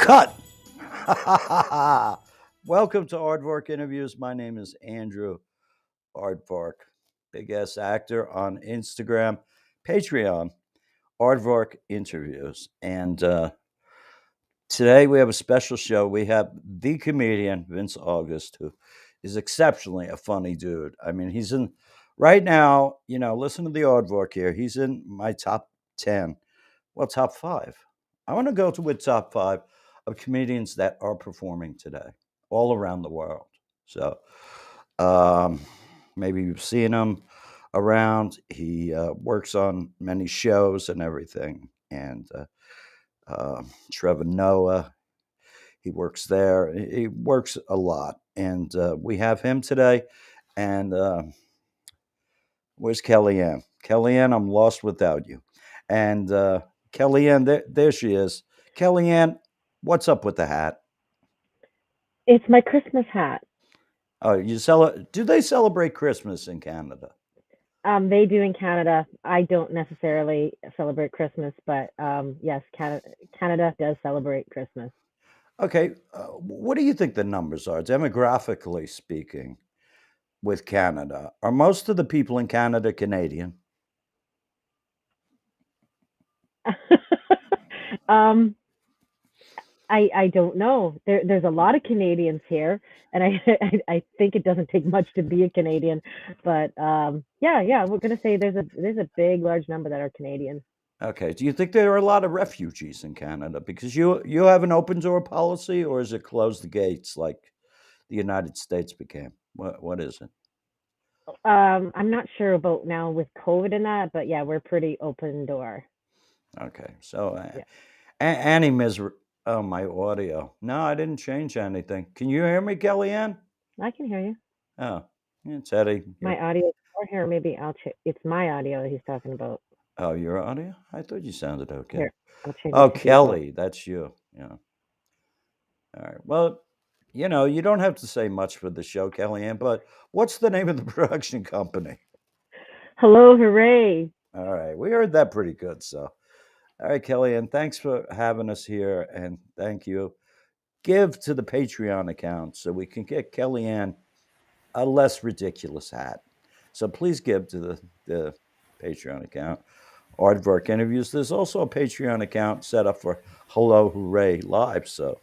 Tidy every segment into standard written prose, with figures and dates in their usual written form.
Cut! Welcome to Aardvark Interviews. My name is Andrew Aardvark, big ass actor on Instagram, Patreon, Aardvark Interviews. And today we have a special show. We have the comedian, Vince August, who is exceptionally a funny dude. I mean, he's in, right now, listen to the Aardvark here. He's in my top 10, well, top 5. I want to go with top 5 of comedians that are performing today all around the world. So maybe you've seen him around. He works on many shows and everything. And Trevor Noah, he works there. He works a lot. And we have him today. And where's Kellyanne? Kellyanne, I'm lost without you. And Kellyanne, there she is. Kellyanne, what's up with the hat? It's my Christmas hat. Oh, do they celebrate Christmas in Canada? They do in Canada. I don't necessarily celebrate Christmas, but yes, Canada does celebrate Christmas. Okay, what do you think the numbers are, demographically speaking, with Canada? Are most of the people in Canada Canadian? I don't know. There's a lot of Canadians here, and I think it doesn't take much to be a Canadian. But yeah, we're gonna say there's a big large number that are Canadian. Okay. Do you think there are a lot of refugees in Canada because you have an open door policy, or is it close the gates like the United States became? What is it? I'm not sure about now with COVID and that, but yeah, we're pretty open door. Okay. So Yeah, Annie Miser. Oh, my audio. No, I didn't change anything. Can you hear me, Kellyanne? I can hear you. Oh, it's Eddie. My audio or here, maybe I'll check. It's my audio that he's talking about. Oh, your audio? I thought you sounded okay. Here, I'll change Oh, it to default. Kelly, that's you. Yeah. All right. Well, you don't have to say much for the show, Kellyanne, but what's the name of the production company? Hello, hooray! All right. We heard that pretty good. So, all right, Kellyanne, thanks for having us here. And thank you. Give to the Patreon account so we can get Kellyanne a less ridiculous hat. So please give to the Patreon account. Aardvark Interviews. There's also a Patreon account set up for Hello Hooray Live. So,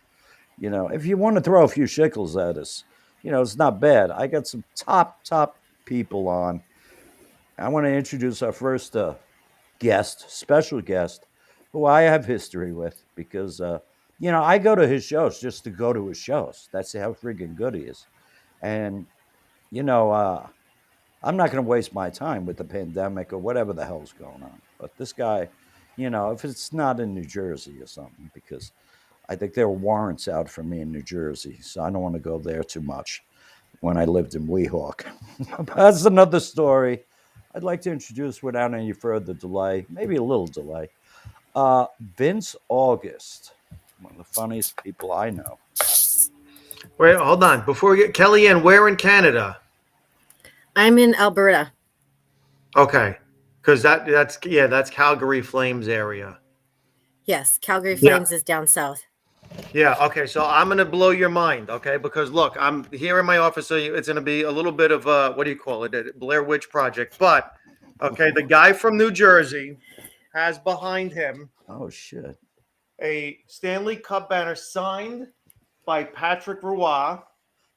if you want to throw a few shekels at us, it's not bad. I got some top people on. I want to introduce our first special guest, who I have history with because, I go to his shows just to go to his shows. That's how friggin' good he is. And, I'm not going to waste my time with the pandemic or whatever the hell's going on. But this guy, if it's not in New Jersey or something, because I think there are warrants out for me in New Jersey, so I don't want to go there too much when I lived in Weehawk. That's another story. I'd like to introduce, without any further delay, maybe a little delay, Vince August, one of the funniest people I know. Wait, hold on. Before we get Kellyanne, where in Canada? I'm in Alberta. Okay, because that's Calgary Flames area. Yes, Calgary Flames is down south. Yeah. Okay. So I'm gonna blow your mind. Okay, because look, I'm here in my office, so it's gonna be a little bit of a, what do you call it? A Blair Witch Project. But okay, the guy from New Jersey has behind him. Oh shit! A Stanley Cup banner signed by Patrick Roy.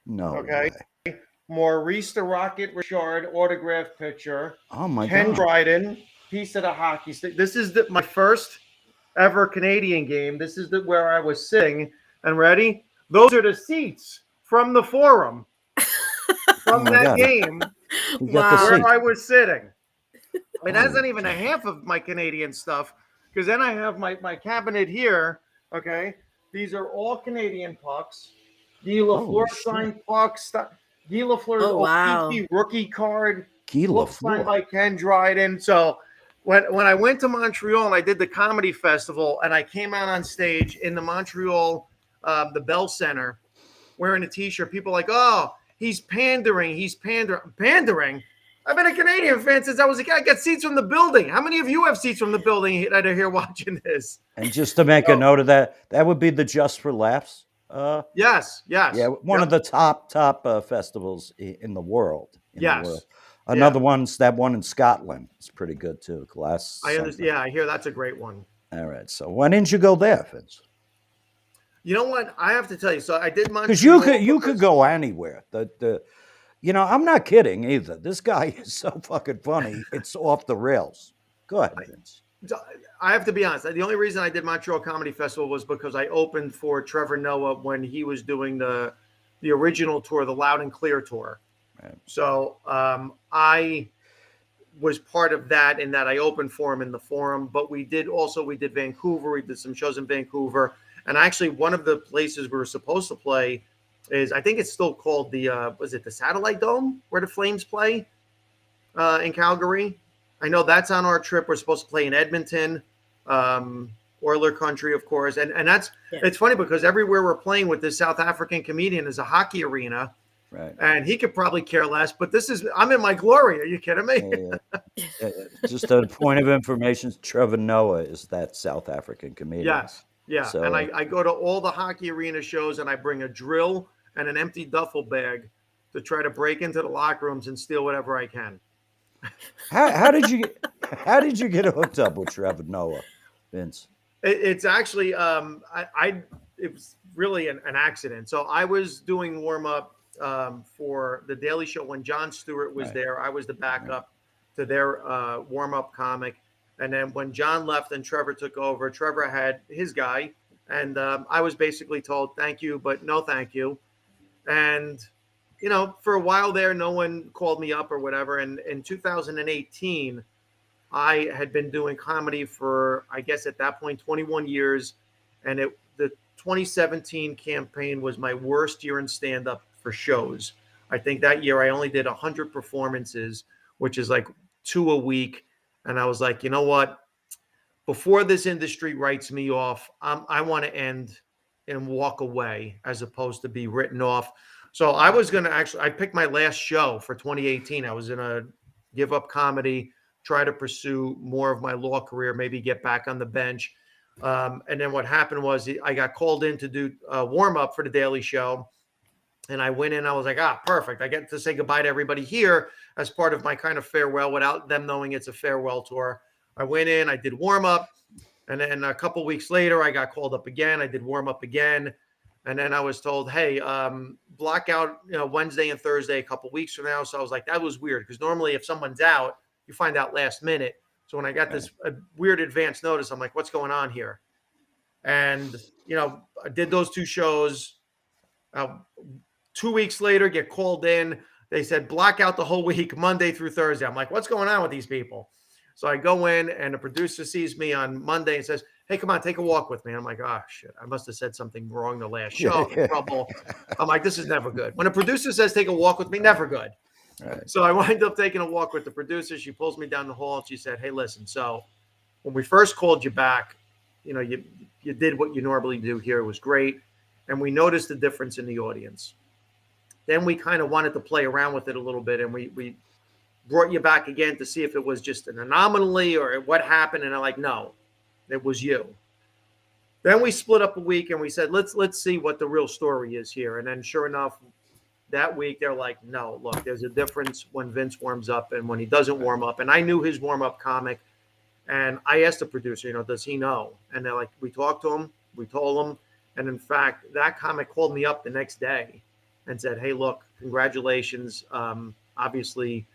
No. Okay. Way. Maurice the Rocket Richard autograph picture. Oh my Ken God. Dryden, piece of the hockey stick. This is my first ever Canadian game. This is where I was sitting. And ready? Those are the seats from the forum from that game where I was sitting. I mean, that's not even a half of my Canadian stuff, because then I have my cabinet here. Okay. These are all Canadian pucks. Guy Lafleur signed pucks. Guy Lafleur's rookie card. Guy Lafleur signed by Ken Dryden. So when I went to Montreal and I did the comedy festival, and I came out on stage in the Montreal, the Bell Center, wearing a T-shirt, people were like, oh, he's pandering. Pandering? I've been a Canadian fan since I was a kid. I got seats from the building. How many of you have seats from the building that are here watching this? And just to make a note of that, that would be the Just for Laughs. Yes. Yeah, one of the top festivals in the world. Yes. Another one's that one in Scotland. It's pretty good too. Glass. I understand. Yeah, I hear that's a great one. All right. So when didn't you go there, Vince? You know what? I have to tell you. So I did Montreal. Because you could go anywhere. I'm not kidding either. This guy is so fucking funny. It's off the rails. Go ahead, Vince. I have to be honest. The only reason I did Montreal Comedy Festival was because I opened for Trevor Noah when he was doing the original tour, the Loud and Clear tour. Right. So I was part of that in that I opened for him in the Forum. But we did Vancouver. We did some shows in Vancouver. And actually, one of the places we were supposed to play is, I think it's still called the Satellite Dome, where the Flames play in Calgary. I know that's on our trip. We're supposed to play in Edmonton, Oiler country, of course. And that's, It's funny because everywhere we're playing with this South African comedian is a hockey arena. Right. And he could probably care less, but I'm in my glory. Are you kidding me? Yeah. Just a point of information, Trevor Noah is that South African comedian. Yes. Yeah, so, and I go to all the hockey arena shows, and I bring a drill and an empty duffel bag to try to break into the locker rooms and steal whatever I can. How did you get hooked up with Trevor Noah, Vince? It's actually it was really an accident. So I was doing warm up for the Daily Show when Jon Stewart was there. I was the backup to their warm up comic. And then when John left and Trevor took over, Trevor had his guy. And I was basically told, thank you, but no thank you. And, for a while there, no one called me up or whatever. And in 2018, I had been doing comedy for, I guess at that point, 21 years. And the 2017 campaign was my worst year in stand-up for shows. I think that year I only did 100 performances, which is like 2 a week. And I was like, you know what? Before this industry writes me off, I want to end and walk away as opposed to be written off. So I was going to I picked my last show for 2018. I was going to give up comedy, try to pursue more of my law career, maybe get back on the bench. And then what happened was I got called in to do a warm up for the Daily Show. And I went in, I was like, perfect. I get to say goodbye to everybody here as part of my kind of farewell without them knowing it's a farewell tour. I went in, I did warm up. And then a couple weeks later, I got called up again. I did warm up again. And then I was told, hey, block out, Wednesday and Thursday a couple weeks from now. So I was like, that was weird. Because normally if someone's out, you find out last minute. So when I got this weird advance notice, I'm like, what's going on here? And, I did those 2 shows. 2 weeks later, get called in. They said, block out the whole week, Monday through Thursday. I'm like, what's going on with these people? So I go in, and the producer sees me on Monday and says, hey, come on, take a walk with me. I'm like, oh, shit. I must have said something wrong the last show. Trouble. I'm like, this is never good. When a producer says take a walk with me, never good. Right. So I wind up taking a walk with the producer. She pulls me down the hall, and she said, hey, listen, so when we first called you back, you did what you normally do here. It was great. And we noticed the difference in the audience. Then we kind of wanted to play around with it a little bit, and we brought you back again to see if it was just an anomaly or what happened. And I'm like, no, it was you. Then we split up a week, and we said, let's see what the real story is here. And then sure enough, that week they're like, no, look, there's a difference when Vince warms up and when he doesn't warm up. And I knew his warm-up comic, and I asked the producer, does he know? And they're like, we talked to him, we told him. And in fact, that comic called me up the next day and said, hey, look, congratulations. Obviously,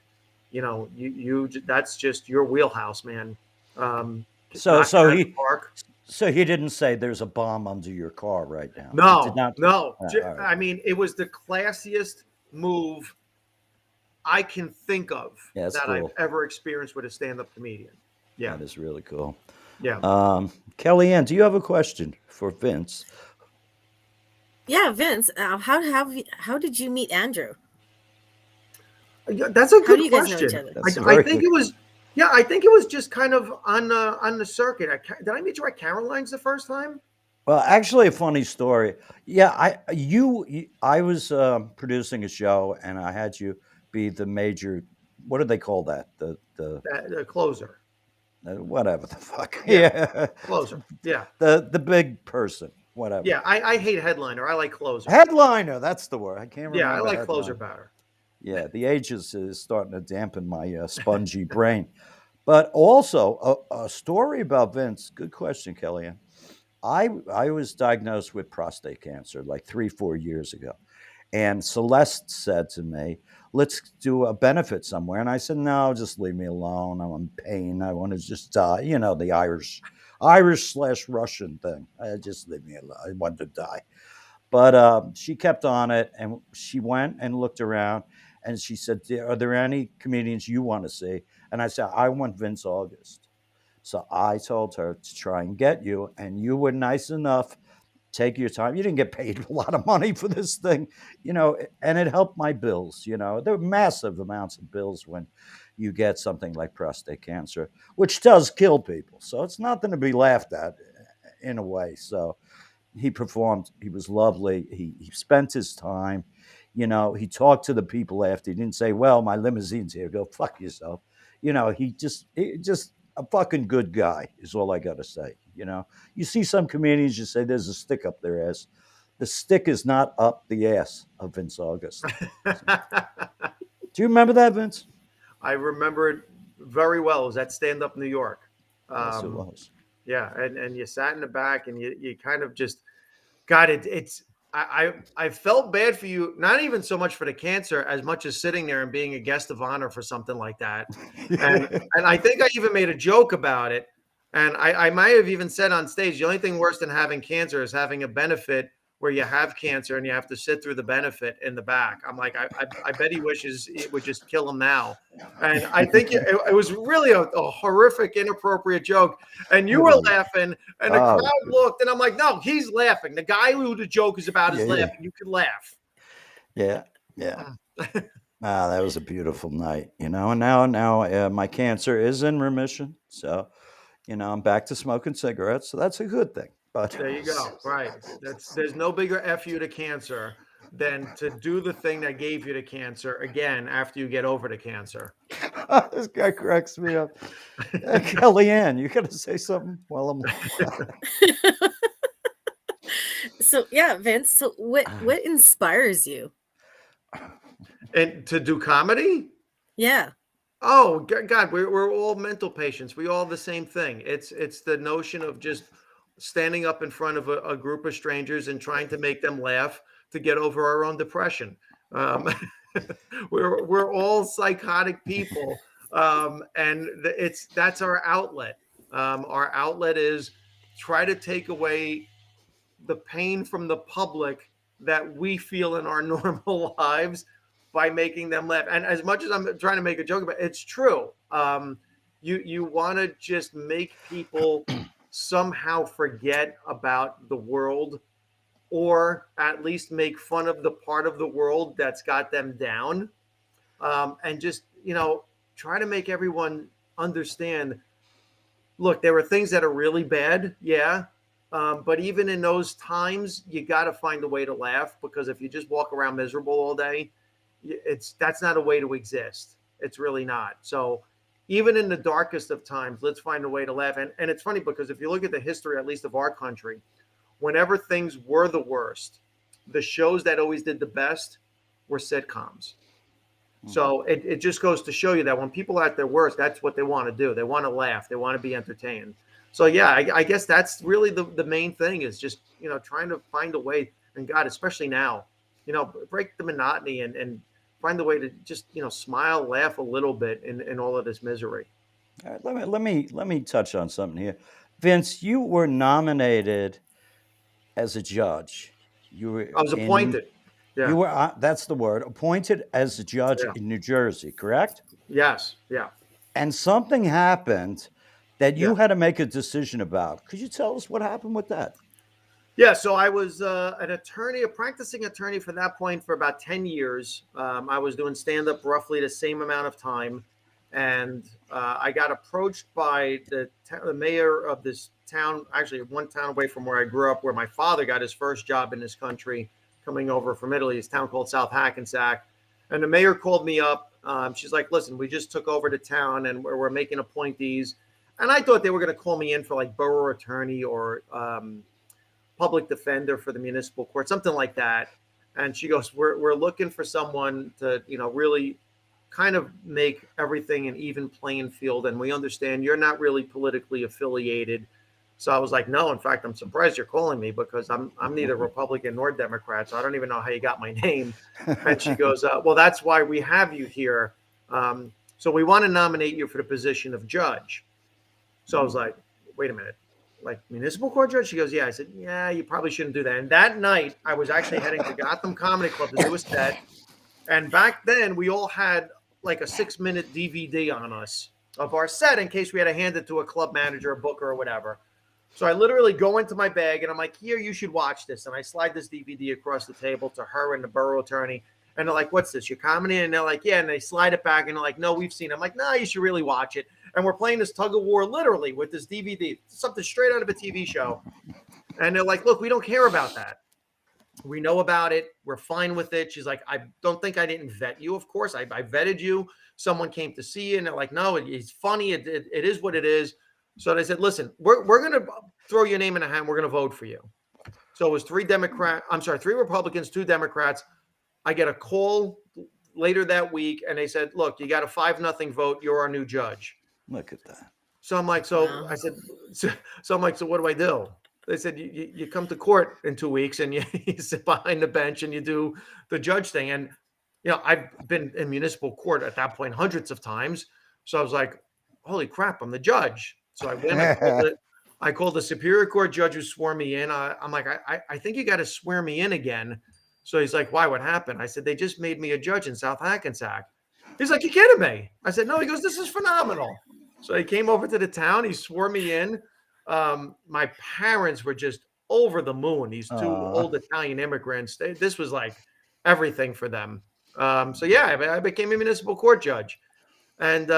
you that's just your wheelhouse, man. So he didn't say there's a bomb under your car right now. No. I mean, it was the classiest move I can think of that cool. I've ever experienced with a stand-up comedian. Yeah. That is really cool. Yeah. Kellyanne, do you have a question for Vince? Yeah, Vince, how did you meet Andrew? That's a good question. How do you guys know each other? I think it was, I think it was just kind of on the circuit. Did I meet you at Caroline's the first time? Well, actually, a funny story. Yeah, I was producing a show, and I had you be the major what do they call that? The closer. Whatever the fuck. Yeah. Yeah. Closer. Yeah. The big person. Whatever. Yeah. I hate headliner. I like closer. Headliner. That's the word. I can't Yeah, remember. I like closer headliner. better. Yeah, the age is starting to dampen my spongy brain. But also a story about Vince. Good question, Kellyanne. I was diagnosed with prostate cancer like 3-4 years ago, and Celeste said to me, "Let's do a benefit somewhere." And I said, "No, just leave me alone. I'm in pain. I want to just die." You know, the Irish/Russian thing. Just leave me alone. I want to die. But she kept on it, and she went and looked around, and she said, "Are there any comedians you want to see?" And I said, "I want Vince August." So I told her to try and get you, and you were nice enough. Take your time. You didn't get paid a lot of money for this thing, and it helped my bills. There were massive amounts of bills when you get something like prostate cancer, which does kill people. So it's nothing to be laughed at in a way. So he performed. He was lovely. He spent his time. He talked to the people after. He didn't say, "Well, my limousine's here. Go fuck yourself." He just a fucking good guy is all I got to say. You see some comedians, you say there's a stick up their ass. The stick is not up the ass of Vince August. Do you remember that, Vince? I remember it very well. It was at Stand-Up New York. Yes, it was. Yeah, and you sat in the back, and you kind of just got it. I felt bad for you, not even so much for the cancer as much as sitting there and being a guest of honor for something like that. And I think I even made a joke about it. And I might have even said on stage, the only thing worse than having cancer is having a benefit where you have cancer and you have to sit through the benefit in the back. I'm like, I bet he wishes it would just kill him now. And I think it was really a horrific, inappropriate joke. And you were laughing, and the crowd looked, and I'm like, no, he's laughing. The guy who the joke is about is laughing. You can laugh. Yeah. That was a beautiful night, and now my cancer is in remission. So, I'm back to smoking cigarettes. So that's a good thing. But there you go. Right. There's no bigger F you to cancer than to do the thing that gave you the cancer again after you get over the cancer. This guy cracks me up. Kellyanne, you got to say something while I'm. So yeah, Vince. So what inspires you? And to do comedy? Yeah. Oh God, we're all mental patients. We all have the same thing. It's the notion of just standing up in front of a group of strangers and trying to make them laugh to get over our own depression. We're all psychotic people, and that's our outlet. Our outlet is try to take away the pain from the public that we feel in our normal lives by making them laugh. And as much as I'm trying to make a joke about it, it's true. You want to just make people somehow forget about the world, or at least make fun of the part of the world that's got them down, and just try to make everyone understand, look, there are things that are really bad, but even in those times you got to find a way to laugh, because if you just walk around miserable all day, that's not a way to exist. It's really not. So even in the darkest of times, let's find a way to laugh. And it's funny, because if you look at the history, at least of our country, whenever things were the worst, the shows that always did the best were sitcoms. So it just goes to show you that when people are at their worst, that's what they want to do. They want to laugh. They want to be entertained. So yeah, I guess that's really the main thing, is just trying to find a way. And God, especially now, break the monotony and find a way to just smile, laugh a little bit in all of this misery. All right, let me touch on something here. Vince, you were nominated as a judge. I was appointed. You were that's the word, appointed as a judge in New Jersey, correct? Yes. Yeah. And something happened that you had to make a decision about. Could you tell us what happened with that? Yeah, so I was an attorney, a practicing attorney for that point for about 10 years. I was doing stand-up roughly the same amount of time. And I got approached by the mayor of this town, actually one town away from where I grew up, where my father got his first job in this country, coming over from Italy. It's a town called South Hackensack. And the mayor called me up She's like, listen, we just took over the town and we're making appointees. And I thought they were going to call me in for like borough attorney or public defender for the municipal court, something like that. And she goes, we're looking for someone to, really kind of make everything an even playing field. And we understand you're not really politically affiliated. So I was like, no, in fact, I'm surprised you're calling me because I'm neither Republican nor Democrat. So I don't even know how you got my name. And she goes, well, that's why we have you here. So we want to nominate you for the position of judge. So I was like, wait a minute, like municipal court judge? She goes, yeah. I said, yeah, you probably shouldn't do that. And that night I was actually heading to Gotham Comedy Club to do a set. And back then we all had like a 6-minute DVD on us of our set in case we had to hand it to a club manager, a booker or whatever. So I literally go into my bag and I'm like, here, you should watch this. And I slide this DVD across the table to her and the borough attorney. And they're like, what's this, your comedy? And they're like, yeah. And they slide it back and they're like, no, we've seen it. I'm like, no, you should really watch it. And we're playing this tug of war literally with this DVD, something straight out of a TV show. And they're like, look, we don't care about that. We know about it. We're fine with it. She's like, I don't think I didn't vet you. Of course, I vetted you. Someone came to see you and they're like, no, it's funny. It is what it is. So they said, listen, we're going to throw your name in a hat and we're going to vote for you. So it was 3 Republicans, 2 Democrats. I get a call later that week and they said, look, you got a 5-0 vote. You're our new judge. Look at that. So I'm like, so I'm like, so what do I do? They said, you come to court in 2 weeks and you sit behind the bench and you do the judge thing. And, I've been in municipal court at that point hundreds of times. So I was like, holy crap, I'm the judge. So I went, I called the Superior Court judge who swore me in. I'm like, I think you got to swear me in again. So he's like, why, what happened? I said, they just made me a judge in South Hackensack. He's like, you kidding me? I said, no. He goes, this is phenomenal. So he came over to the town. He swore me in. My parents were just over the moon. These 2 old Italian immigrants. This was like everything for them. So yeah, I became a municipal court judge. And,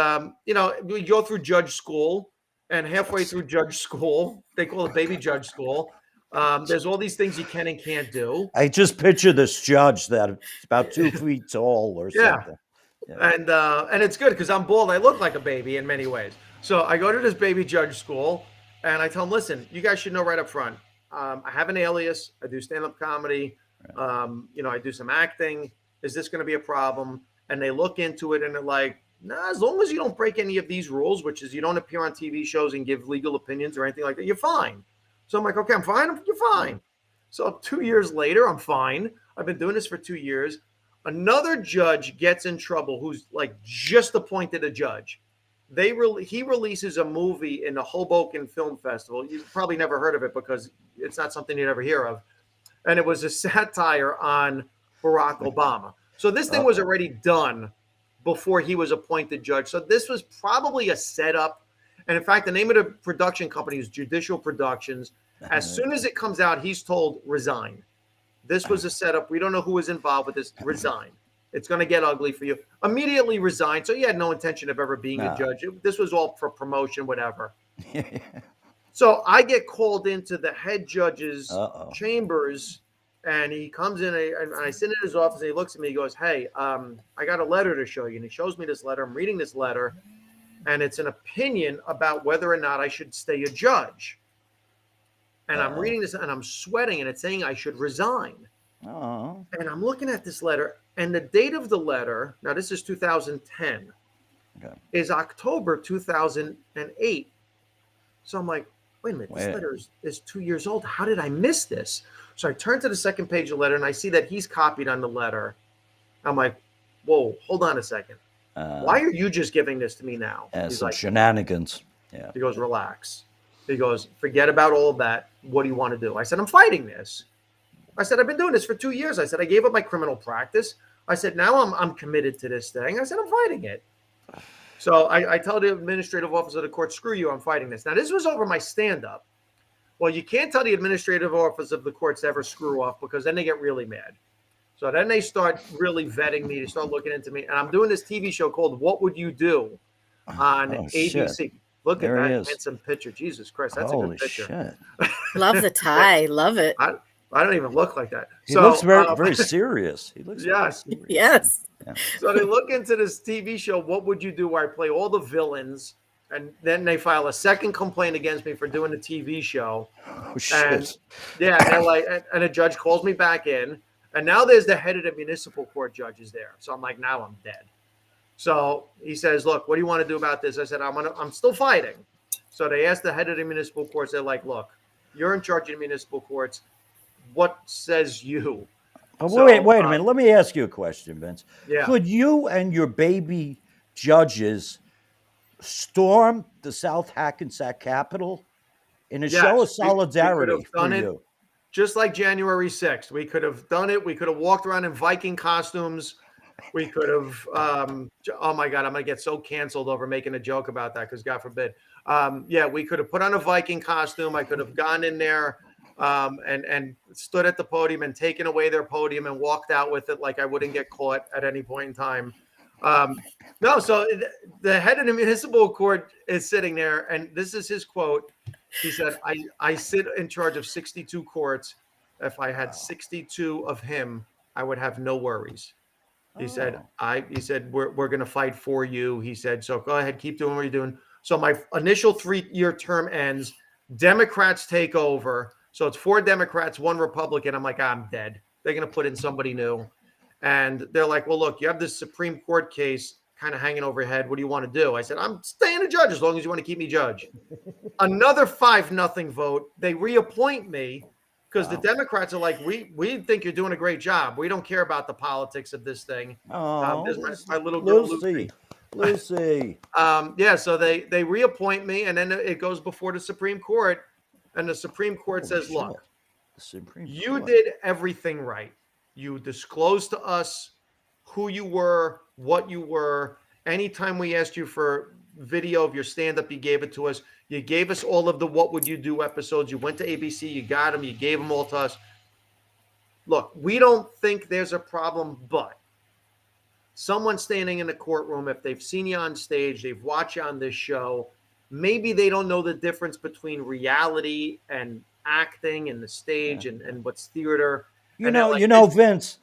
we go through judge school. And halfway through judge school, they call it baby judge school. There's all these things you can and can't do. I just picture this judge that's about 2 feet tall or something. Yeah. And it's good because I'm bald. I look like a baby in many ways. So I go to this baby judge school and I tell them, listen, you guys should know right up front. I have an alias. I do stand-up comedy. I do some acting. Is this going to be a problem? And they look into it and they're like, nah, as long as you don't break any of these rules, which is you don't appear on TV shows and give legal opinions or anything like that, you're fine. So I'm like, okay, I'm fine. You're fine. So 2 years later, I'm fine. I've been doing this for 2 years. Another judge gets in trouble who's like just appointed a judge. He releases a movie in the Hoboken Film Festival. You've probably never heard of it because it's not something you'd ever hear of. And it was a satire on Barack Obama. So this thing was already done before he was appointed judge. So this was probably a setup. And in fact, the name of the production company is Judicial Productions. As soon as it comes out, he's told resign. This was a setup. We don't know who was involved with this. Resign. It's going to get ugly for you. Immediately resign. So he had no intention of ever being a judge. This was all for promotion, whatever. So I get called into the head judge's chambers. And he comes in and I sit in his office and he looks at me. He goes, hey, I got a letter to show you. And he shows me this letter. I'm reading this letter. And it's an opinion about whether or not I should stay a judge. And I'm reading this and I'm sweating. And it's saying I should resign. And I'm looking at this letter. And the date of the letter, now this is 2010, is October 2008. So I'm like, wait a minute, this letter is 2 years old. How did I miss this? So I turn to the second page of the letter and I see that he's copied on the letter. I'm like, whoa, hold on a second. Why are you just giving this to me now? He's like, shenanigans. Yeah. He goes, relax. He goes, forget about all of that. What do you want to do? I said, I'm fighting this. I said, I've been doing this for 2 years. I said, I gave up my criminal practice. I said, now I'm committed to this thing. I said, I'm fighting it. So I tell the administrative officer of the court, screw you, I'm fighting this. Now, this was over my stand-up. Well, you can't tell the administrative office of the courts to ever screw off because then they get really mad. So then they start really vetting me. They start looking into me. And I'm doing this TV show called What Would You Do on ABC. Shit. Look at that handsome picture. Jesus Christ, that's a good picture. Love the tie. Love it. I don't even look like that. He looks very serious. He looks yes, very serious. Yes. Yeah. So they look into this TV show. What would you do? Where I play all the villains, and then they file a second complaint against me for doing the TV show. Oh And shit. yeah, and they're like, and a judge calls me back in, and now there's the head of the municipal court judges there. So I'm like, now I'm dead. So he says, look, what do you want to do about this? I said, I'm still fighting. So they asked the head of the municipal courts. They're like, look, you're in charge of the municipal courts. What says you? Oh, So, wait a minute. Let me ask you a question, Vince. Yeah. Could you and your baby judges storm the South Hackensack Capitol in a show of solidarity we could have done for it you? just like January 6th. We could have done it. We could have walked around in Viking costumes. We could have, oh my God, I'm going to get so canceled over making a joke about that because God forbid. Yeah, we could have put on a Viking costume. I could have gone in there and stood at the podium and taken away their podium and walked out with it like I wouldn't get caught at any point in time. No, so the head of the municipal court is sitting there, and this is his quote. He said, I sit in charge of 62 courts. If I had 62 of him, I would have no worries. He said, we're going to fight for you. He said, so go ahead, keep doing what you're doing. So my initial 3-year term ends. Democrats take over. So it's 4 Democrats, 1 Republican. I'm like, I'm dead. They're going to put in somebody new. And they're like, well, look, you have this Supreme Court case kind of hanging over your head. What do you want to do? I said, I'm staying a judge as long as you want to keep me judge. Another 5-0 vote. They reappoint me. Because the Democrats are like, we think you're doing a great job. We don't care about the politics of this thing. Oh, there's my little girl, Lucy. Yeah, so they reappoint me, and then it goes before the Supreme Court, and the Supreme Court says, look, you did everything right. You disclosed to us who you were, what you were. Anytime we asked you for video of your stand-up, you gave it to us. You gave us all of the What Would You Do episodes. You went to ABC, you got them, you gave them all to us. Look, we don't think there's a problem, but someone standing in the courtroom, if they've seen you on stage, they've watched you on this show, maybe they don't know the difference between reality and acting and the stage and what's theater. Vince,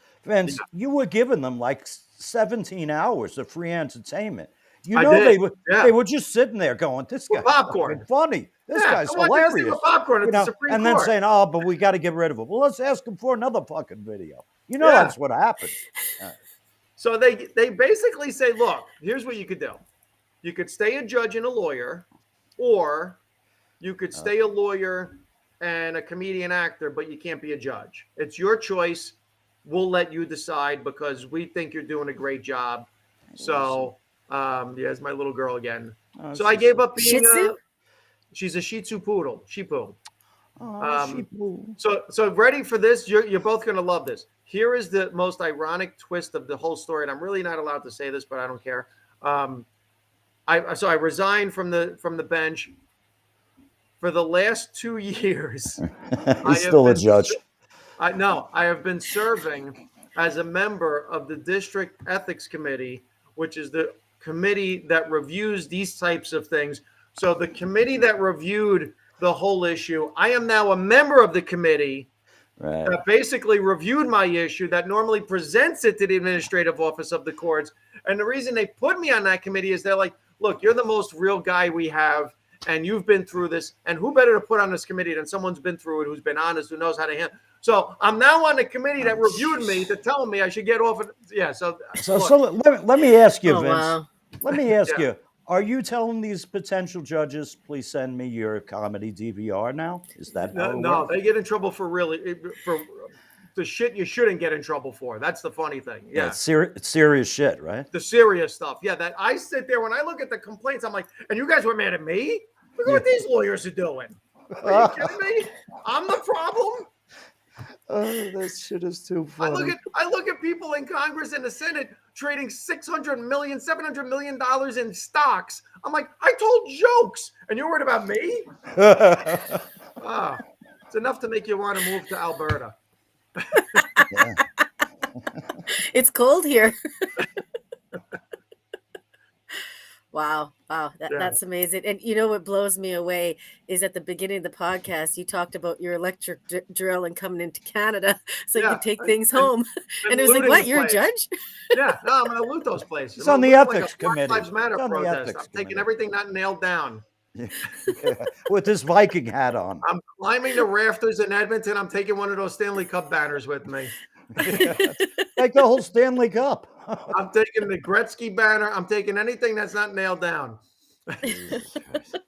you were giving them like 17 hours of free entertainment. They were just sitting there going, "This guy's popcorn, funny. This guy's hilarious." Popcorn at the Supreme Court. Then saying, "Oh, but we got to get rid of him." Well, let's ask him for another fucking video. That's what happened. So they basically say, "Look, here's what you could do. You could stay a judge and a lawyer, or you could stay a lawyer and a comedian actor, but you can't be a judge. It's your choice. We'll let you decide because we think you're doing a great job." So. It's my little girl again. So I gave up being she's a Shih Tzu poodle. Shih-Poo. So ready for this? You're both going to love this. Here is the most ironic twist of the whole story, and I'm really not allowed to say this, but I don't care. I resigned from the bench. For the last 2 years, he's still a judge. I have been serving as a member of the district ethics committee, which is the committee that reviews these types of things. So the committee that reviewed the whole issue, I am now a member of the committee that basically reviewed my issue, that normally presents it to the administrative office of the courts. And the reason they put me on that committee is they're like, look, you're the most real guy we have, and you've been through this. And who better to put on this committee than someone's been through it, who's been honest, who knows how to handle. So I'm now on the committee that reviewed me to tell me I should get off it. Yeah. So let me ask you, Vince. Wow. Let me ask you, are you telling these potential judges, please send me your comedy DVR now? Is that no? They get in trouble for the shit you shouldn't get in trouble for. That's the funny thing. Yeah, it's serious shit, right? The serious stuff. Yeah, that I sit there when I look at the complaints, I'm like, and you guys were mad at me? Look at what these lawyers are doing. Are you kidding me? I'm the problem. Oh, that shit is too funny. I look at people in Congress and the Senate trading $600 million, $700 million in stocks. I'm like, I told jokes, and you're worried about me? It's enough to make you want to move to Alberta. It's cold here. Wow. Wow. Yeah. That's amazing. And you know what blows me away is at the beginning of the podcast, you talked about your electric drill and coming into Canada so you Yeah, could take things home. And it was like, looting the what? You're a place. judge? Yeah, no, I'm going to loot those places. It's I'm on going the to loot like a ethics Black committee. Lives Matter It's on the protest. ethics I'm taking committee. everything not nailed down. With this Viking hat on. I'm climbing the rafters in Edmonton. I'm taking one of those Stanley Cup banners with me. Like the whole Stanley Cup. I'm taking the Gretzky banner. I'm taking anything that's not nailed down. Jesus Christ.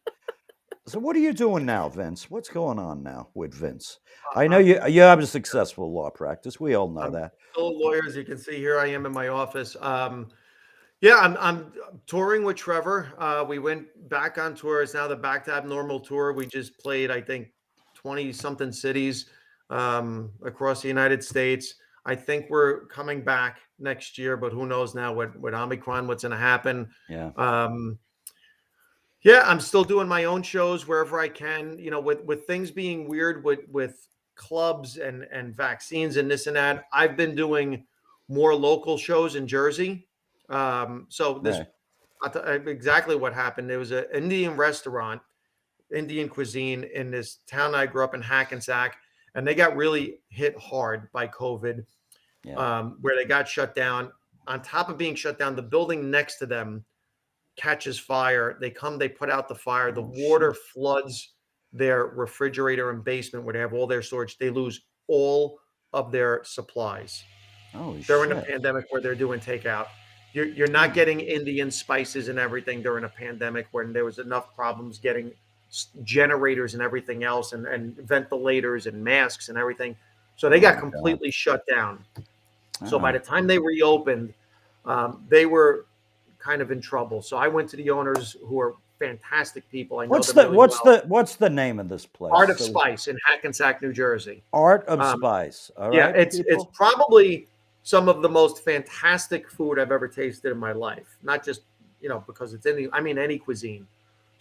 So what are you doing now, Vince? What's going on now with Vince? I know you have a successful law practice. We all know I'm that. still a lawyer, as you can see here. I am in my office. Yeah, I'm touring with Trevor. We went back on tour. It's now the Back to Abnormal tour. We just played, I think, 20 something cities across the United States. I think we're coming back next year, but who knows now with Omicron, what's going to happen. Yeah. Yeah, I'm still doing my own shows wherever I can. You know, with things being weird with clubs and vaccines and this and that, I've been doing more local shows in Jersey. So this Right. I'll tell you exactly what happened. There was an Indian restaurant, Indian cuisine in this town I grew up in, Hackensack, and they got really hit hard by COVID, Yeah. where they got shut down. On top of being shut down, the building next to them catches fire. They put out the fire. The Oh, water floods their refrigerator and basement where they have all their storage. They lose all of their supplies. Holy During a shit. pandemic where they're doing takeout. You're not getting Indian spices and everything during a pandemic when there was enough problems getting generators and everything else and ventilators and masks and everything. So they got completely shut down. So by the time they reopened, they were kind of in trouble. So I went to the owners, who are fantastic people. I know What's them the really what's the name of this place? Art of Spice in Hackensack, New Jersey. Art of Spice. All right. Yeah, it's probably some of the most fantastic food I've ever tasted in my life. Not just, because it's any cuisine.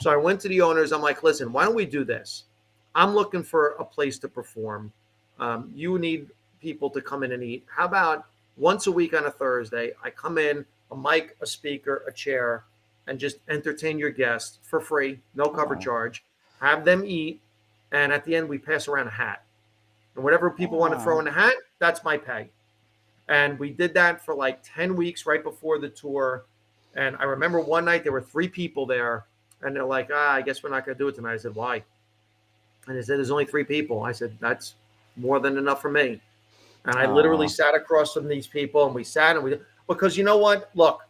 So I went to the owners. I'm like, listen, why don't we do this? I'm looking for a place to perform. You need people to come in and eat. How about once a week on a Thursday, I come in, a mic, a speaker, a chair, and just entertain your guests for free, no cover charge. Have them eat, and at the end, we pass around a hat. And whatever people want to throw in the hat, that's my pay. And we did that for like 10 weeks right before the tour. And I remember one night there were 3 people there, and they're like, I guess we're not going to do it tonight. I said, why? And they said, there's only 3 people. I said, that's more than enough for me. And I literally sat across from these people, and we sat because you know what? Look,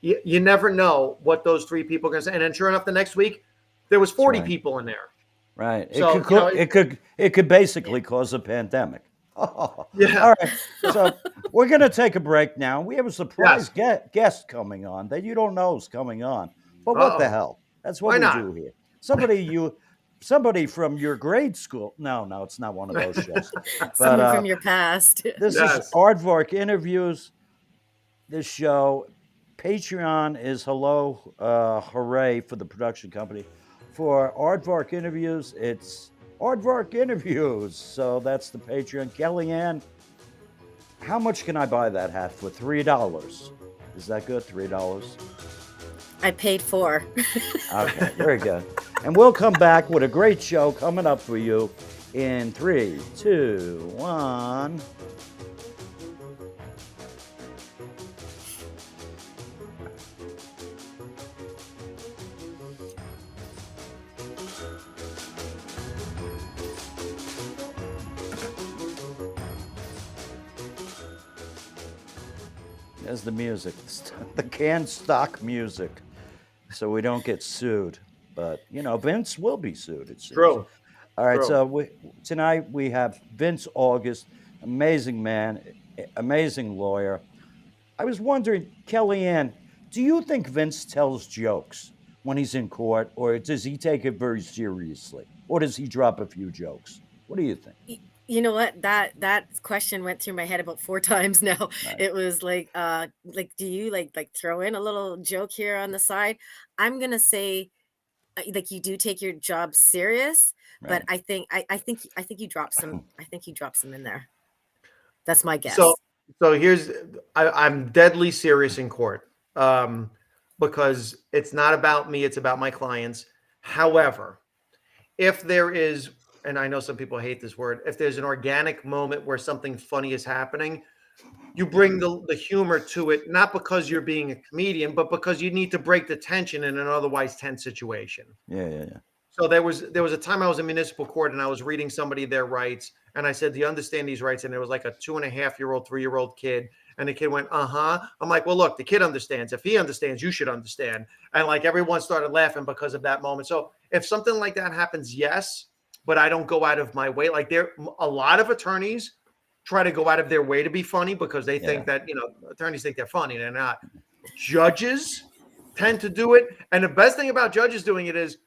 you never know what those 3 people are going to say. And then sure enough, the next week, there was 40 people in there. Right. So, it could basically cause a pandemic. Oh, yeah. All right. So we're going to take a break now. We have a surprise guest coming on that you don't know is coming on. But what the hell? That's what we do here. Somebody from your grade school. No, it's not one of those shows. Someone from your past. This is Aardvark Interviews. This show, Patreon is Hooray for the production company. For Aardvark Interviews, it's Aardvark Interviews. So that's the Patreon. Kellyanne, how much can I buy that hat for? $3. Is that good? $3? I paid $4. Okay, very good. And we'll come back with a great show coming up for you in 3, 2, 1. There's the music, the canned stock music, so we don't get sued. But, Vince will be sued, it seems. True. All right, so tonight we have Vince August, amazing man, amazing lawyer. I was wondering, Kellyanne, do you think Vince tells jokes when he's in court, or does he take it very seriously? Or does he drop a few jokes? What do you think? You know what? That question went through my head about 4 times now. Right. It was like do you like throw in a little joke here on the side? I'm gonna say like you do take your job serious, but I think you drop some. I think you drop some in there. That's my guess. So here's I'm deadly serious in court. But because it's not about me, it's about my clients. However, if there is, and I know some people hate this word, if there's an organic moment where something funny is happening, you bring the humor to it, not because you're being a comedian, but because you need to break the tension in an otherwise tense situation. Yeah. So there was a time I was in municipal court and I was reading somebody their rights, and I said, "Do you understand these rights?" And there was like a 2.5-year-old, 3-year-old kid, and the kid went, "Uh-huh." I'm like, "Well, look, the kid understands. If he understands, you should understand." And like everyone started laughing because of that moment. So if something like that happens, yes, but I don't go out of my way. Like a lot of attorneys try to go out of their way to be funny because they think that, attorneys think they're funny. They're not. Judges tend to do it. And the best thing about judges doing it is,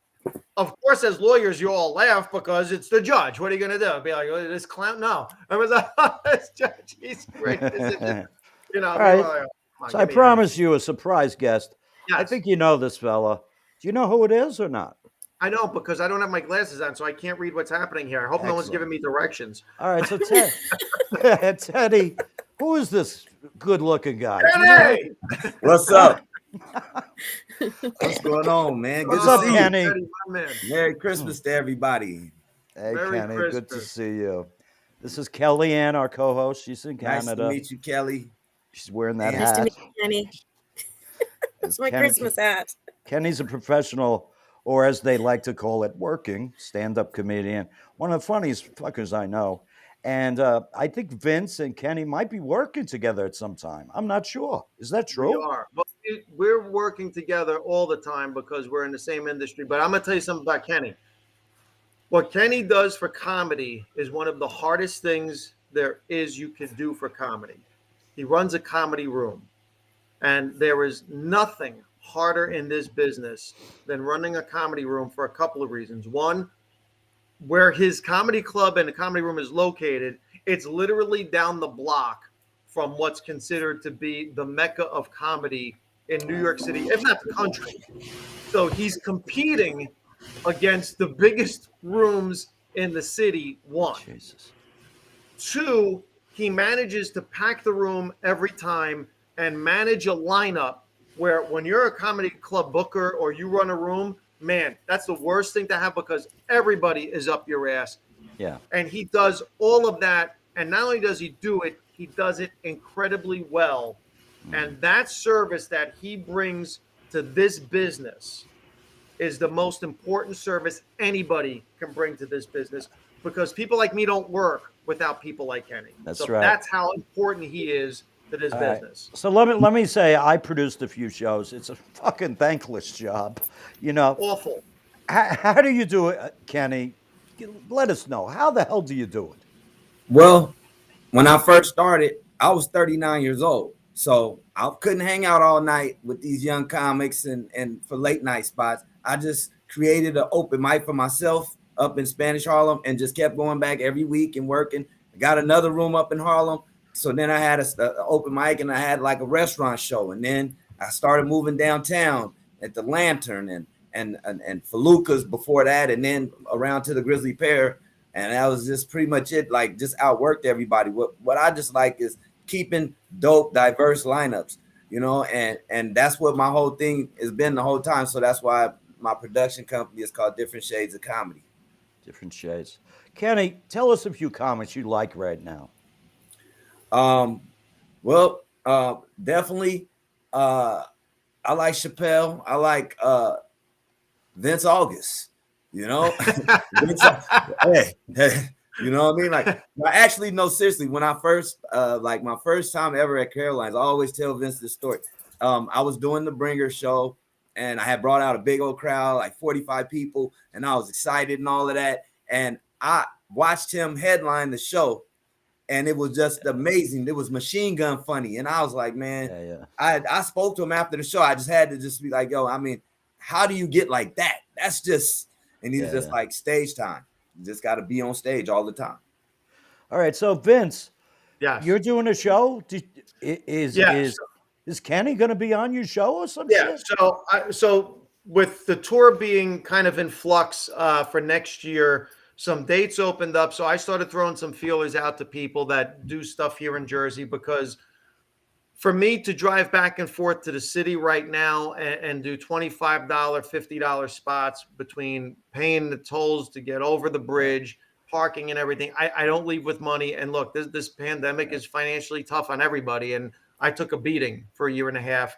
of course, as lawyers, you all laugh because it's the judge. What are you going to do? Be like, "Oh, this clown?" No. I was like, "Oh, this judge, he's great." All Right. right. So I promise you a surprise guest. Yes. I think you know this fella. Do you know who it is or not? I know, because I don't have my glasses on, so I can't read what's happening here. I hope no one's giving me directions. All right, so Teddy, who is this good-looking guy? Kenny! What's up? What's going on, man? Good What's to up, see Kenny? Kenny, my man. you. Merry Christmas to everybody. Hey, Merry Kenny, good to Christmas. see you. This is Kellyanne, our co-host. She's in Nice Canada. to meet you, Kelly. She's wearing that Nice to hat. meet you, Kenny. It's my Christmas hat. Kenny's a professional, or as they like to call it, working stand-up comedian. One of the funniest fuckers I know. And I think Vince and Kenny might be working together at some time. I'm not sure. Is that true? We are. But we're working together all the time because we're in the same industry. But I'm going to tell you something about Kenny. What Kenny does for comedy is one of the hardest things there is you can do for comedy. He runs a comedy room. And there is nothing harder in this business than running a comedy room for a couple of reasons. One, where his comedy club and the comedy room is located, it's literally down the block from what's considered to be the mecca of comedy in New York City, if not the country. So he's competing against the biggest rooms in the city, one. Jesus. Two, he manages to pack the room every time and manage a lineup where when you're a comedy club booker or you run a room, man, that's the worst thing to have because everybody is up your ass. Yeah. And he does all of that. And not only does he do it, he does it incredibly well. And that service that he brings to this business is the most important service anybody can bring to this business because people like me don't work without people like Kenny. That's right. That's how important he is to this business. So let me say, I produced a few shows. It's a fucking thankless job, you know. Awful. How do you do it, Kenny? Let us know. How the hell do you do it? Well, when I first started, I was 39 years old. So I couldn't hang out all night with these young comics and for late night spots. I just created an open mic for myself up in Spanish Harlem and just kept going back every week and working. I got another room up in Harlem. So then I had an open mic and I had like a restaurant show. And then I started moving downtown at the Lantern and Felucas before that. And then around to the Grizzly Pear. And that was just pretty much it. Like just outworked everybody. What I just like is keeping dope, diverse lineups, you know, and that's what my whole thing has been the whole time. So that's why my production company is called Different Shades of Comedy. Different Shades. Kenny, tell us a few comics you like right now. Definitely, I like Chappelle. I like Vince August, you know. hey, you know what I mean? Like, I actually, no, seriously, when I first, like my first time ever at Caroline's, I always tell Vince this story. I was doing the Bringer show and I had brought out a big old crowd, like 45 people, and I was excited and all of that. And I watched him headline the show. And it was just amazing. It was machine gun funny. And I was like, man, I spoke to him after the show. I just had to just be like, yo, I mean, how do you get like that? That's just, and he's just like stage time. You just got to be on stage all the time. All right. So Vince, you're doing a show. Is Kenny going to be on your show or something? Yeah. So with the tour being kind of in flux for next year, some dates opened up. So I started throwing some feelers out to people that do stuff here in Jersey because for me to drive back and forth to the city right now and do $25, $50 spots between paying the tolls to get over the bridge, parking and everything, I don't leave with money. And look, this pandemic is financially tough on everybody. And I took a beating for a year and a half.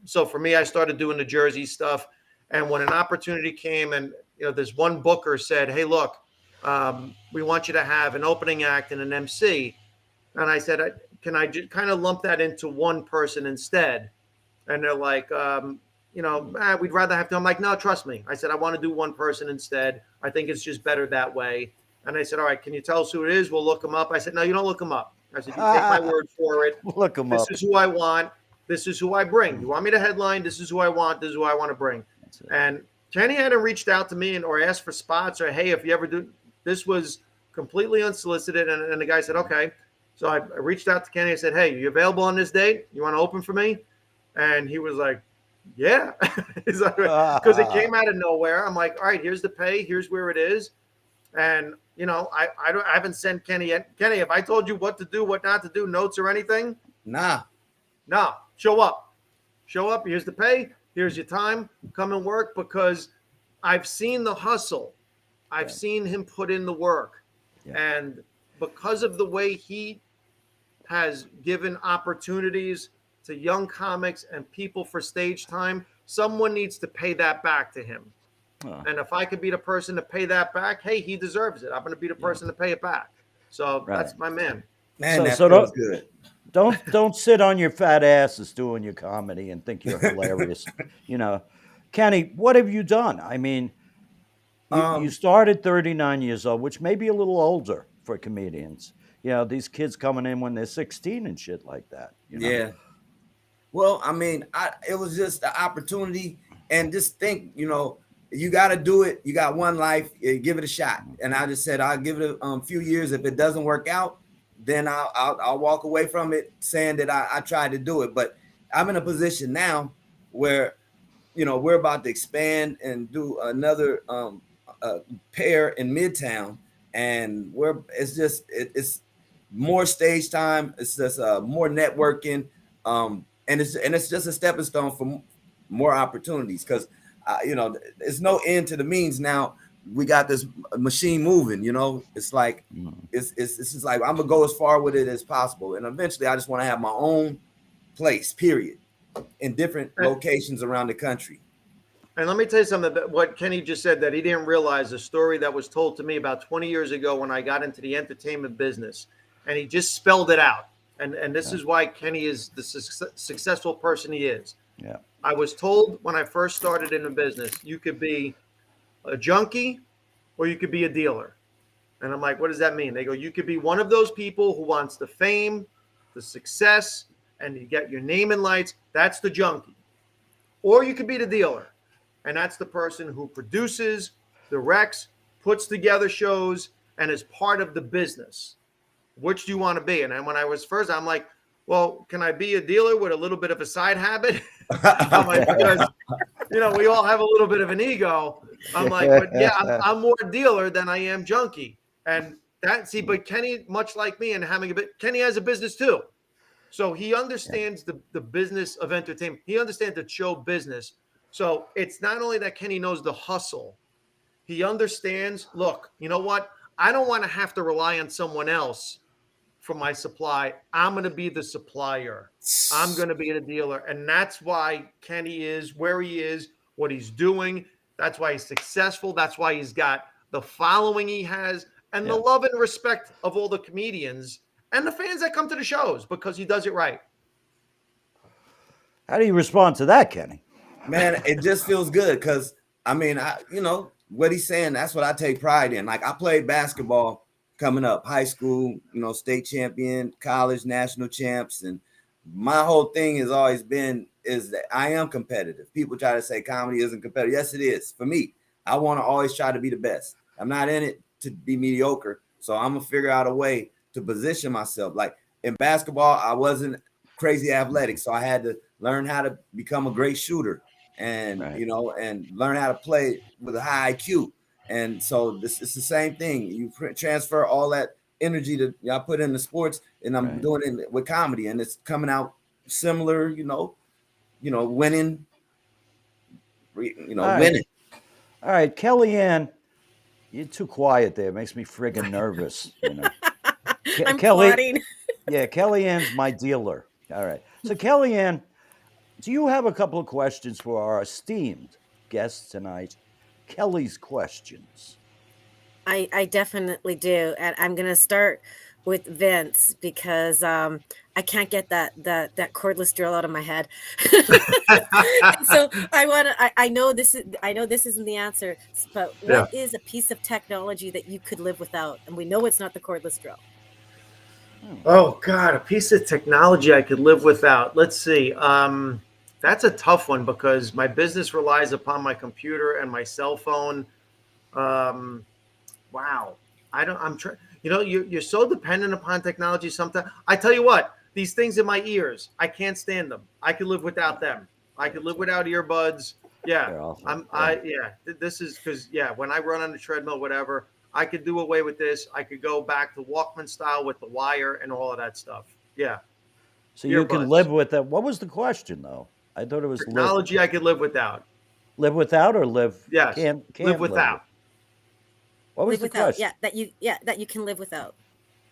So for me, I started doing the Jersey stuff. And when an opportunity came and, this one booker said, hey, look, we want you to have an opening act and an MC. And I said, can I just kind of lump that into one person instead? And they're like, we'd rather have to. I'm like, no, trust me. I said, I want to do one person instead. I think it's just better that way. And they said, all right, can you tell us who it is? We'll look them up. I said, no, you don't look them up. I said, you take my word for it. Look them up. This is who I want. This is who I bring. You want me to headline? This is who I want. This is who I want to bring. And Kenny hadn't reached out to me or asked for spots or, hey, if you ever do. This was completely unsolicited. And the guy said, okay. So I reached out to Kenny. I said, hey, you available on this date? You want to open for me? And he was like, yeah. Because it came out of nowhere. I'm like, all right, here's the pay. Here's where it is. And, I haven't sent Kenny yet. Kenny, if I told you what to do, what not to do, notes or anything? Nah. No. Show up. Show up. Here's the pay. Here's your time. Come and work, because I've seen the hustle. I've seen him put in the work. Yeah. And because of the way he has given opportunities to young comics and people for stage time, someone needs to pay that back to him. And if I could be the person to pay that back, hey, he deserves it. I'm going to be the person to pay it back. So that's my man. Man, that feels good. Don't sit on your fat asses doing your comedy and think you're hilarious. Kenny, what have you done? I mean, you started 39 years old, which may be a little older for comedians. These kids coming in when they're 16 and shit like that. Yeah. Well, I mean, it was just an opportunity, and just think, you got to do it. You got one life, give it a shot. And I just said, I'll give it a few years. If it doesn't work out, then I'll walk away from it saying that I tried to do it. But I'm in a position now where, we're about to expand and do another pair in Midtown. And it's more stage time. It's just more networking. And it's just a stepping stone for more opportunities, because there's no end to the means. Now we got this machine moving. It's like it's just like I'm gonna go as far with it as possible, and eventually I just want to have my own place, period, in different locations around the country. And let me tell you something about what Kenny just said, that he didn't realize, a story that was told to me about 20 years ago when I got into the entertainment business, and he just spelled it out. And this is why Kenny is the successful person he is. Yeah. I was told when I first started in the business, you could be a junkie or you could be a dealer. And I'm like, what does that mean? They go, you could be one of those people who wants the fame, the success, and you get your name in lights. That's the junkie. Or you could be the dealer. And that's the person who produces, directs, puts together shows, and is part of the business. Which do you want to be? And then when I was first, I'm like, well, can I be a dealer with a little bit of a side habit? I'm like, because, we all have a little bit of an ego. I'm like, but yeah, I'm more dealer than I am junkie. And but Kenny, much like me and having Kenny has a business too. So he understands the business of entertainment. He understands the show business. So it's not only that Kenny knows the hustle. He understands, look, you know what? I don't want to have to rely on someone else for my supply. I'm going to be the supplier. I'm going to be the dealer. And that's why Kenny is where he is, what he's doing. That's why he's successful. That's why he's got the following he has, and the love and respect of all the comedians and the fans that come to the shows, because he does it right. How do you respond to that, Kenny? Man, it just feels good, because, I mean, what he's saying, that's what I take pride in. Like, I played basketball coming up, high school, state champion, college, national champs. And my whole thing has always been is that I am competitive. People try to say comedy isn't competitive. Yes, it is. For me, I want to always try to be the best. I'm not in it to be mediocre. So I'm going to figure out a way to position myself. Like in basketball, I wasn't crazy athletic. So I had to learn how to become a great shooter and, and learn how to play with a high IQ. And so it's the same thing. You transfer all that energy that I put into sports, and I'm Right. doing it with comedy, and it's coming out similar. Winning. All right. Winning. All right, Kellyanne, you're too quiet there. It makes me friggin' nervous. I'm Kelly, plotting. yeah, Kellyanne's my dealer. All right. So, Kellyanne, do you have a couple of questions for our esteemed guest tonight? Kelly's questions. I definitely do, and I'm gonna start with Vince because I can't get that cordless drill out of my head. So I know this isn't the answer, but what is a piece of technology that you could live without? And we know it's not the cordless drill. Oh God, a piece of technology I could live without. Let's see. That's a tough one because my business relies upon my computer and my cell phone. Wow. I'm trying, you're so dependent upon technology sometimes. I tell you what, these things in my ears, I can't stand them. I could live without them. I could live without earbuds. Yeah. This is because, when I run on the treadmill, whatever, I could do away with this. I could go back to Walkman style with the wire and all of that stuff. Yeah. So you can Earbuds. live with that. What was the question, though? I thought it was Technology I could live without. live without or live Yes. can't Live without. What was Live the without. question? That you can live without.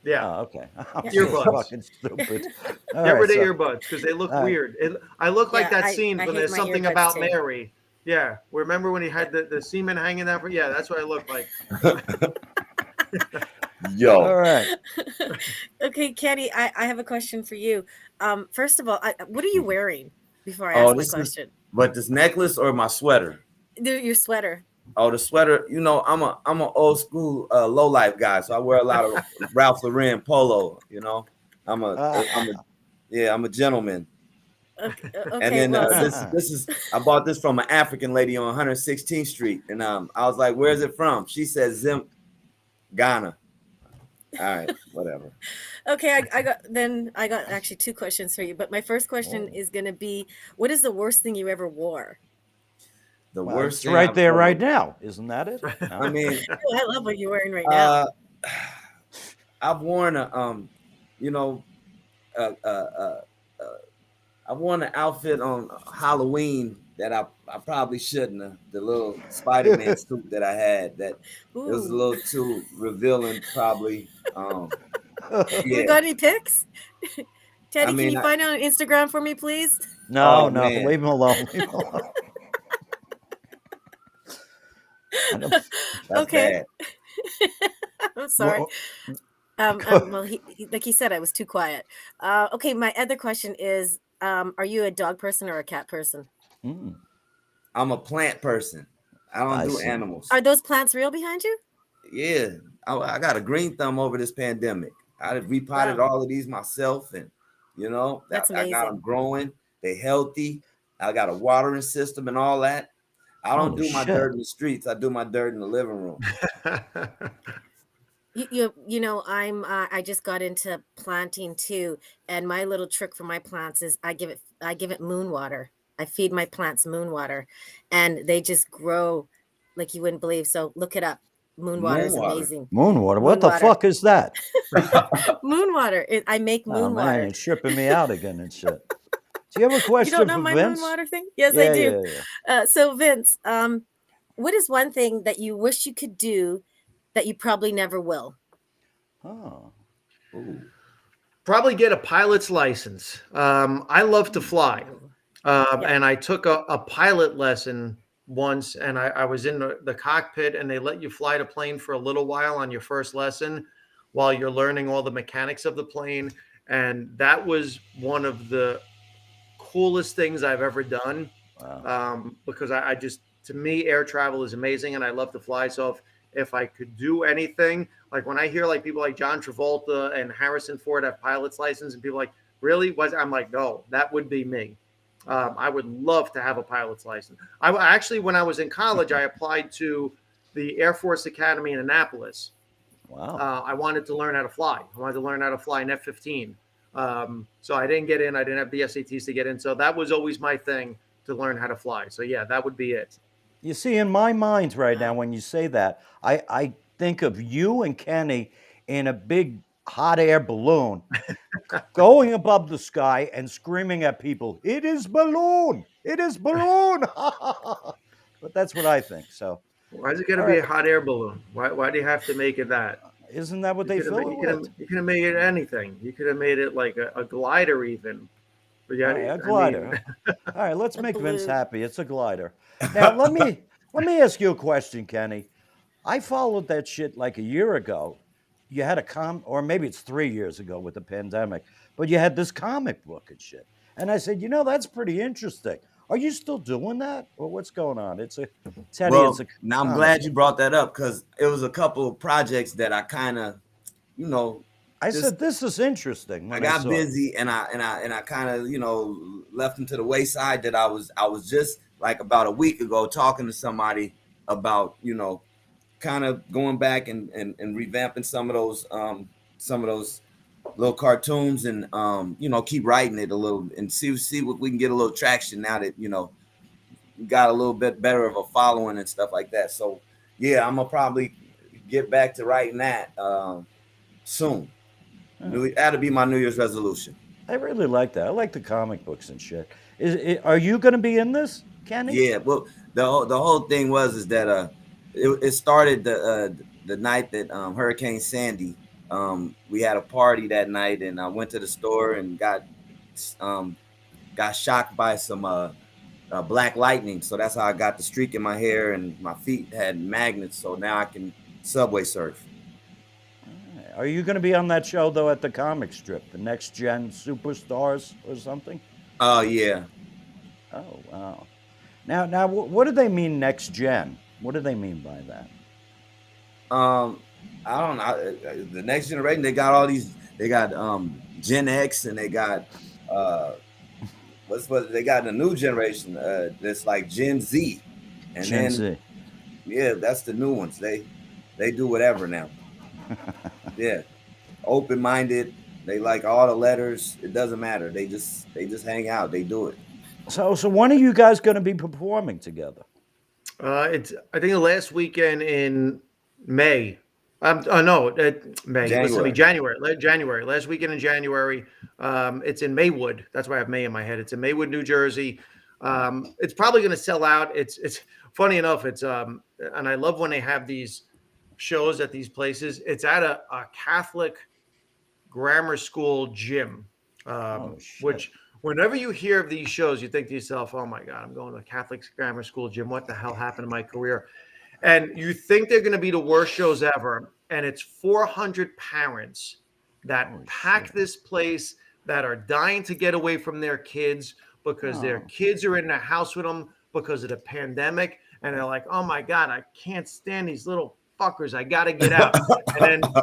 Yeah. Oh, okay. I'm Yeah. so Earbuds. fucking stupid. All Get right, rid of so- earbuds because they look all right. weird. I look like Yeah, that scene I when hate there's my something earbuds about too. Mary. Yeah. Remember when he had the semen hanging down? Yeah, that's what I look like. Yo. All right. Okay, Kenny, I have a question for you. First of all, what are you wearing before I Oh, ask my this is- question? But this necklace or my sweater? Your sweater. Oh, the sweater. I'm an old school low life guy, so I wear a lot of Ralph Lauren polo. I'm a gentleman. Okay, And then well, this is I bought this from an African lady on 116th Street, and I was like, "Where's it from?" She said, "Zim, Ghana." All right, whatever. okay, I got actually two questions for you, but my first question is going to be, what is the worst thing you ever wore? The Well, worst it's thing right I've there, ever- right now. Isn't that it? No? I mean, Oh, I love what you're wearing right now. I've worn I've worn an outfit on Halloween that I probably shouldn't have. The little Spider-Man suit that I had, that it was a Ooh. little too revealing, probably. You got any pics? Teddy, I mean, can you find it on Instagram for me, please? No, Oh, no, man. leave him alone. Leave him alone. That's Okay. bad. I'm sorry. Well, like he said, I was too quiet. Okay, my other question is, are you a dog person or a cat person? Mm. I'm a plant person. I don't I do see. animals. Are those plants real behind you? Yeah, I got a green thumb over this pandemic. I repotted Wow. all of these myself, and That's I got them amazing. growing. They healthy. I got a watering system and all that. I don't Holy do my shit. dirt in the streets. I do my dirt in the living room. I just got into planting too, and my little trick for my plants is I give it moon water. I feed my plants moon water, and they just grow like you wouldn't believe. So look it up. Moon water is Moon water? amazing. Moonwater. What Moon the water. fuck is that? Moon water. I make Oh moon man, water. it's shipping me out again and shit. Do you have a You question don't know for my Vince? moon water thing? Yes, Yeah, I do. yeah. So Vince, what is one thing that you wish you could do that you probably never will? Oh. Ooh. Probably get a pilot's license. I love to fly. And I took a pilot lesson once, and I was in the cockpit, and they let you fly the plane for a little while on your first lesson while you're learning all the mechanics of the plane. And that was one of the coolest things I've ever done. Wow. Because I just, to me, air travel is amazing, and I love to fly. So if I could do anything, like when I hear like people like John Travolta and Harrison Ford have pilot's license, and people like, really? I'm like, no, that would be me. I would love to have a pilot's license. I actually, when I was in college, I applied to the Air Force Academy in Annapolis. Wow. I wanted to learn how to fly. I wanted to learn how to fly an F-15. So I didn't get in. I didn't have the SATs to get in. So that was always my thing, to learn how to fly. So yeah, that would be it. You see, in my mind right now, when you say that, I think of you and Kenny in a big hot air balloon going above the sky and screaming at people, "It is balloon! It is balloon!" But that's what I think. So, Why is it going to all be right, a hot air balloon? Why do you have to make it that? isn't that what they fill it with? You could have made it anything. You could have made it like a glider even. But All yeah, right, a I glider. mean, Huh? All right, let's A make Vince balloon. happy. It's a glider. Now, let me ask you a question, Kenny. I followed that shit like a year ago. You had or maybe it's 3 years ago with the pandemic, but you had this comic book and shit. And I said, that's pretty interesting. Are you still doing that, or what's going on? Teddy, it's Well, a now I'm comic glad you book. brought that up because it was a couple of projects that I kind of, you know, I just said this is interesting I when I got saw it. busy and I kind of, left them to the wayside. That I was just like about a week ago talking to somebody about, kind of going back and revamping some of those little cartoons and keep writing it a little and see what we can get a little traction now that got a little bit better of a following and stuff like that. So yeah, I'm gonna probably get back to writing that soon. That'll be my New Year's resolution. I really like that. I like the comic books and shit. Are you going to be in this, Kenny? Yeah, well, the whole thing is that it started the night that Hurricane Sandy. We had a party that night, and I went to the store and got shocked by some black lightning. So that's how I got the streak in my hair, and my feet had magnets. So now I can subway surf. Are you going to be on that show though at the comic strip, the Next Gen Superstars or something? Oh yeah. Oh wow. Now, what do they mean next gen? What do they mean by that? I don't know. The next generation, they got all these. They got Gen X, and they got what they got the new generation. That's like Gen Z, and Gen then Z. yeah, that's the new ones. They do whatever now. Yeah, open minded. They like all the letters. It doesn't matter. They just hang out. They do it. So when are you guys going to be performing together? it's I think the last weekend in May. No, May. Listen to me, January. January. Last weekend in January. It's in Maywood. That's why I have May in my head. It's in Maywood, New Jersey. It's probably going to sell out. It's funny enough. And I love when they have these shows at these places. It's at a Catholic grammar school gym, which whenever you hear of these shows, you think to yourself, "Oh my God, I'm going to a Catholic grammar school gym. What the hell happened to my career?" And you think they're going to be the worst shows ever. And it's 400 parents that pack this place that are dying to get away from their kids because their kids are in the house with them because of the pandemic. And they're like, "Oh my God, I can't stand these little fuckers. I got to get out." And then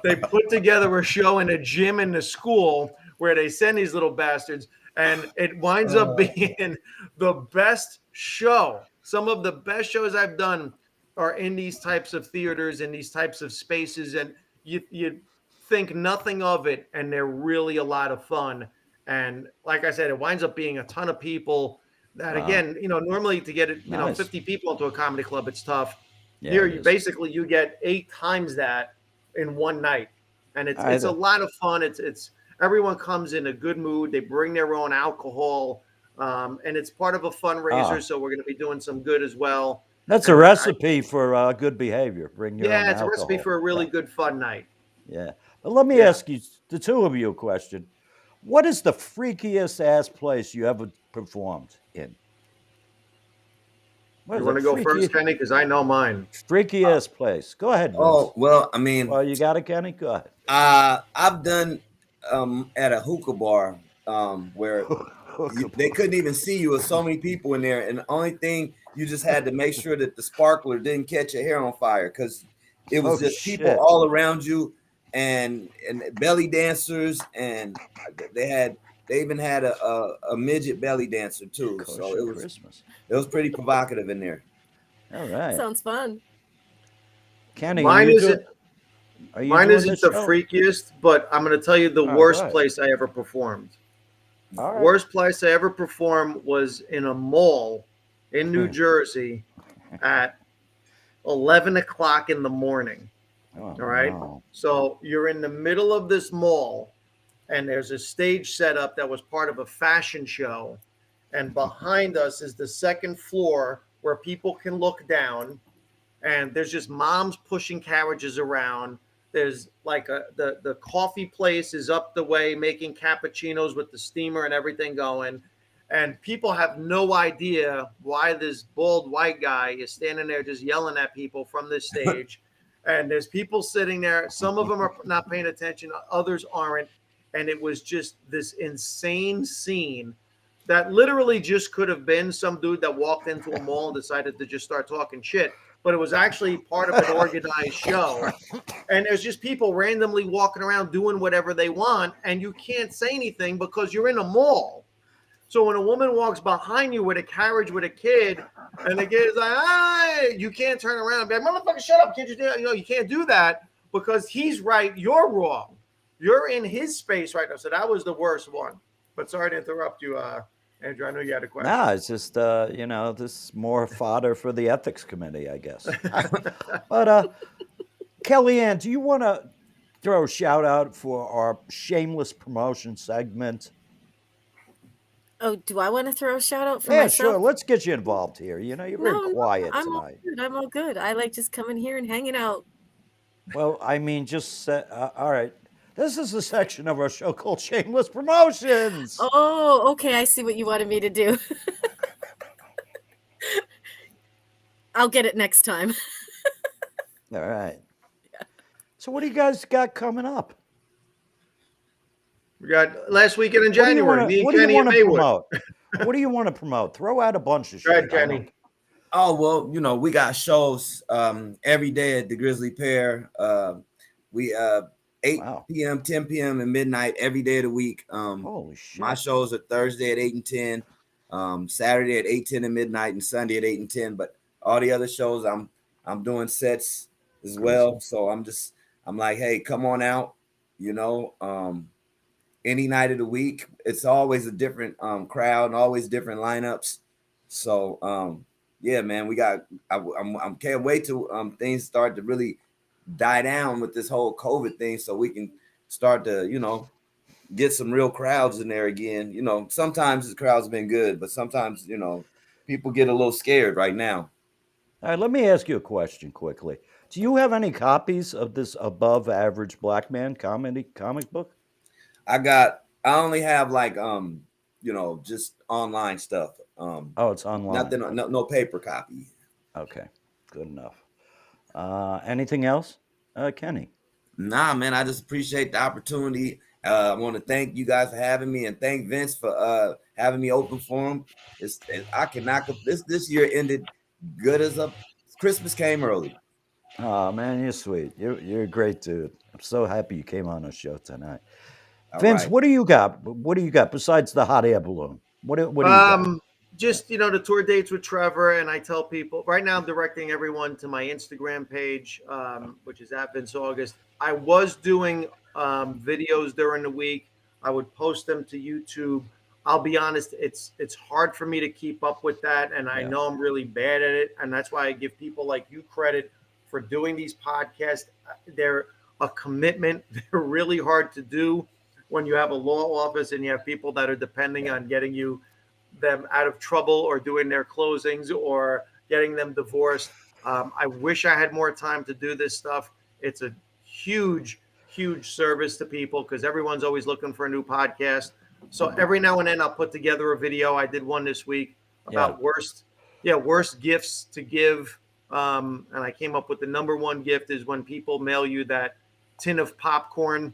they put together a show in a gym in the school where they send these little bastards. And it winds up being the best show. Some of the best shows I've done are in these types of theaters, in these types of spaces, and you think nothing of it, and they're really a lot of fun. And like I said, it winds up being a ton of people that, again, normally to get 50 people into a comedy club, it's tough. Yeah, Here, you get 8 times that in one night, and it's a lot of fun. It's everyone comes in a good mood. They bring their own alcohol, and it's part of a fundraiser. So we're going to be doing some good as well. That's a recipe for good behavior. Bring your own it's alcohol. a recipe for a really good fun night. Yeah. But let me ask you, the two of you, a question. What is the freakiest ass place you ever performed in? You want to go first, Kenny? Because I know mine. Freakiest place. Go ahead, Vince. Oh, well, I mean. Well, you got it, Kenny? Go ahead. I've done at a hookah bar where they couldn't even see you with so many people in there. And the only thing, you just had to make sure that the sparkler didn't catch your hair on fire because it was just people all around you and belly dancers. And they even had a midget belly dancer too. So it was pretty provocative in there. All right. Sounds fun. Kenny, mine isn't the freakiest, but I'm going to tell you the worst place I ever performed. Worst place I ever performed was in a mall in New Jersey at 11 o'clock in the morning. Oh, All right. no. So you're in the middle of this mall, and there's a stage set up that was part of a fashion show. And behind us is the second floor where people can look down, and there's just moms pushing carriages around. There's like the coffee place is up the way making cappuccinos with the steamer and everything going. And people have no idea why this bald white guy is standing there just yelling at people from this stage. And there's people sitting there. Some of them are not paying attention, others aren't. And it was just this insane scene that literally just could have been some dude that walked into a mall and decided to just start talking shit. But it was actually part of an organized show. And there's just people randomly walking around doing whatever they want. And you can't say anything because you're in a mall. So when a woman walks behind you with a carriage with a kid, and the kid is like, "Hey," you can't turn around and be like, "Motherfucker, shut up! Can't you do that?" You know, you can't do that because he's right, you're wrong. You're in his space right now. So that was the worst one. But sorry to interrupt you, Andrew. I know you had a question. No, it's just this is more fodder for the ethics committee, I guess. But Kellyanne, do you want to throw a shout out for our shameless promotion segment? Oh, do I want to throw a shout out for Yeah, myself? sure. Let's get you involved here. You're very quiet I'm all tonight. good. I'm all good. I like just coming here and hanging out. Well, I mean, just all right. This is a section of our show called Shameless Promotions. Oh, okay. I see what you wanted me to do. I'll get it next time. All right. So what do you guys got coming up? We got last weekend in January. What do you want to promote? What do you want to promote? Throw out a bunch of shit. Right, Kenny. Oh, well, we got shows every day at the Grizzly Pear. We 8 p.m., 10 p.m. and midnight every day of the week. Holy shit. My shows are Thursday at 8 and 10, Saturday at 8, 10 and midnight, and Sunday at 8 and 10. But all the other shows I'm doing sets as well. So I'm like, hey, come on out, any night of the week. It's always a different crowd and always different lineups. So yeah, man, I can't wait till things start to really die down with this whole COVID thing, so we can start to get some real crowds in there again. Sometimes the crowd's been good, but sometimes people get a little scared right now. All right, let me ask you a question quickly. Do you have any copies of this Above Average Black Man comic book? I only have just online stuff. Oh, it's online. Nothing, no paper copy. Okay, good enough. Anything else, Kenny? Nah, man, I just appreciate the opportunity. I want to thank you guys for having me, and thank Vince for having me open for him. This year ended good as Christmas came early. Oh man, you're sweet. You're a great dude. I'm so happy you came on the show tonight. All Vince, right. what do you got? What do you got besides the hot air balloon? What do you got? Just the tour dates with Trevor, and I tell people right now I'm directing everyone to my Instagram page, which is at Vince August. I was doing videos during the week. I would post them to YouTube. I'll be honest, it's hard for me to keep up with that, and I know I'm really bad at it, and that's why I give people like you credit for doing these podcasts. They're a commitment. They're really hard to do when you have a law office and you have people that are depending on getting them out of trouble or doing their closings or getting them divorced. I wish I had more time to do this stuff. It's a huge service to people because everyone's always looking for a new podcast. So every now and then I'll put together a video. I did one this week about worst gifts to give. And I came up with the number one gift is when people mail you that tin of popcorn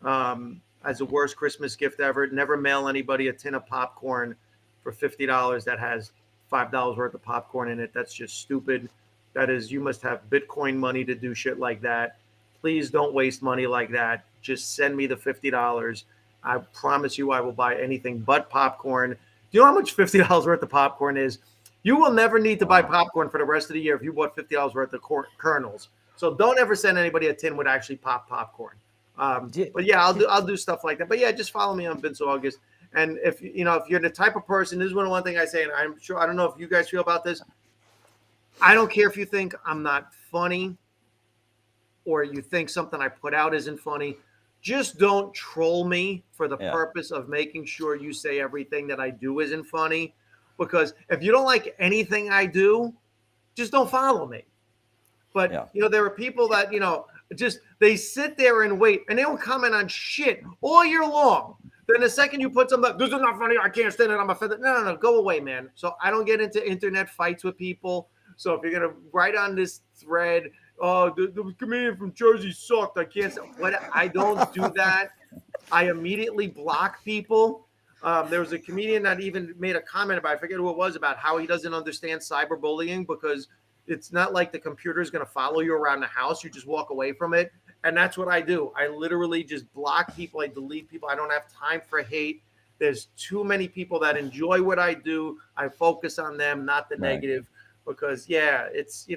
as the worst Christmas gift ever. Never mail anybody a tin of popcorn for $50 that has $5 worth of popcorn in it. That's just stupid. That is, you must have Bitcoin money to do shit like that. Please don't waste money like that. Just send me the $50. I promise you I will buy anything but popcorn. Do you know how much $50 worth of popcorn is? You will never need to buy popcorn for the rest of the year if you bought $50 worth of kernels. So don't ever send anybody a tin with actually popcorn. But yeah, I'll do stuff like that. But yeah, just follow me on Vince August. And if you're the type of person, this is one thing I say, and I'm sure, I don't know if you guys feel about this. I don't care if you think I'm not funny or you think something I put out isn't funny, just don't troll me for the purpose of making sure you say everything that I do isn't funny. Because if you don't like anything I do, just don't follow me. But there are people that just they sit there and wait, and they don't comment on shit all year long. Then the second you put something, this is not funny, I can't stand it, I'm offended. No, go away, man. So I don't get into internet fights with people. So if you're gonna write on this thread, oh, the comedian from Jersey sucked, I can't say what, I don't do that. I immediately block people. There was a comedian that even made a comment about, I forget who it was, about how he doesn't understand cyberbullying because it's not like the computer is going to follow you around the house. You just walk away from it. And that's what I do. I literally just block people. I delete people. I don't have time for hate. There's too many people that enjoy what I do. I focus on them, not the negative, because it's,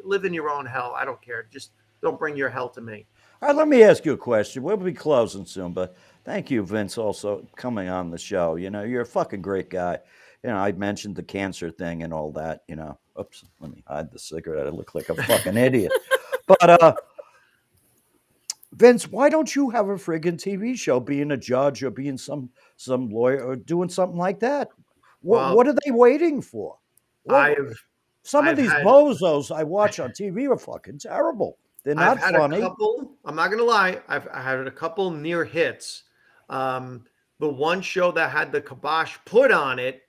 live in your own hell. I don't care. Just don't bring your hell to me. All right, let me ask you a question. We'll be closing soon, but thank you, Vince, also coming on the show. You're a fucking great guy. I mentioned the cancer thing and all that, Oops, let me hide the cigarette. I look like a fucking idiot. But Vince, why don't you have a friggin' TV show, being a judge or being some lawyer or doing something like that? What are they waiting for? Some of these bozos I watch on TV are fucking terrible. They're not funny. I'm not gonna lie. I've had a couple near hits. The one show that had the kibosh put on it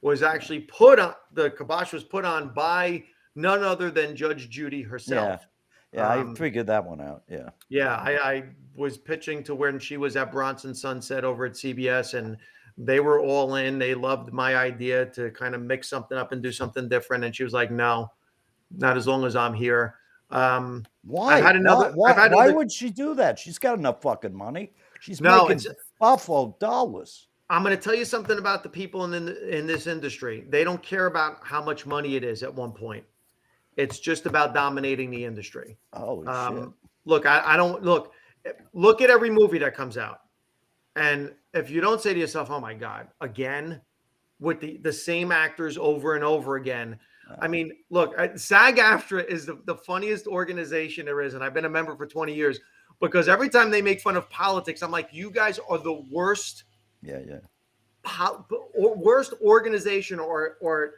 was actually the kibosh was put on by none other than Judge Judy herself. Yeah, I figured that one out. Yeah. I was pitching to when she was at Bronson Sunset over at CBS, and they were all in. They loved my idea to kind of mix something up and do something different. And she was like, no, not as long as I'm here. Why? Why would she do that? She's got enough fucking money. She's making awful dollars. I'm going to tell you something about the people in this industry. They don't care about how much money it is at one point. It's just about dominating the industry. Holy shit. Look, I don't look at every movie that comes out. And if you don't say to yourself, oh my God, again, with the same actors over and over again. I mean, look, SAG AFTRA is the funniest organization there is. And I've been a member for 20 years because every time they make fun of politics, I'm like, you guys are the worst. Worst organization or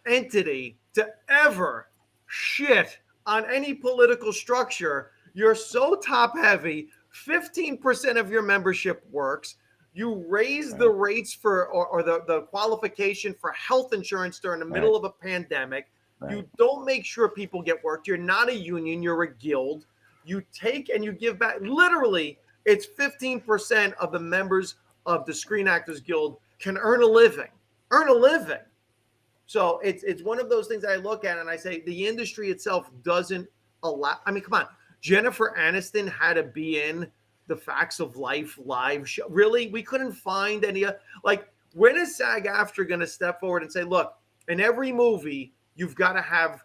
entity to ever shit on any political structure. You're so top heavy. 15% of your membership works. You raise the rates for or the qualification for health insurance during the middle of a pandemic. You don't make sure people get work. You're not a union. You're a guild. You take and you give back. Literally, it's 15% of the members of the Screen Actors Guild can earn a living. So it's one of those things that I look at and I say the industry itself doesn't allow. I mean, come on. Jennifer Aniston had to be in the Facts of Life live show. Really? We couldn't find any. When is SAG AFTRA going to step forward and say, look, in every movie, you've got to have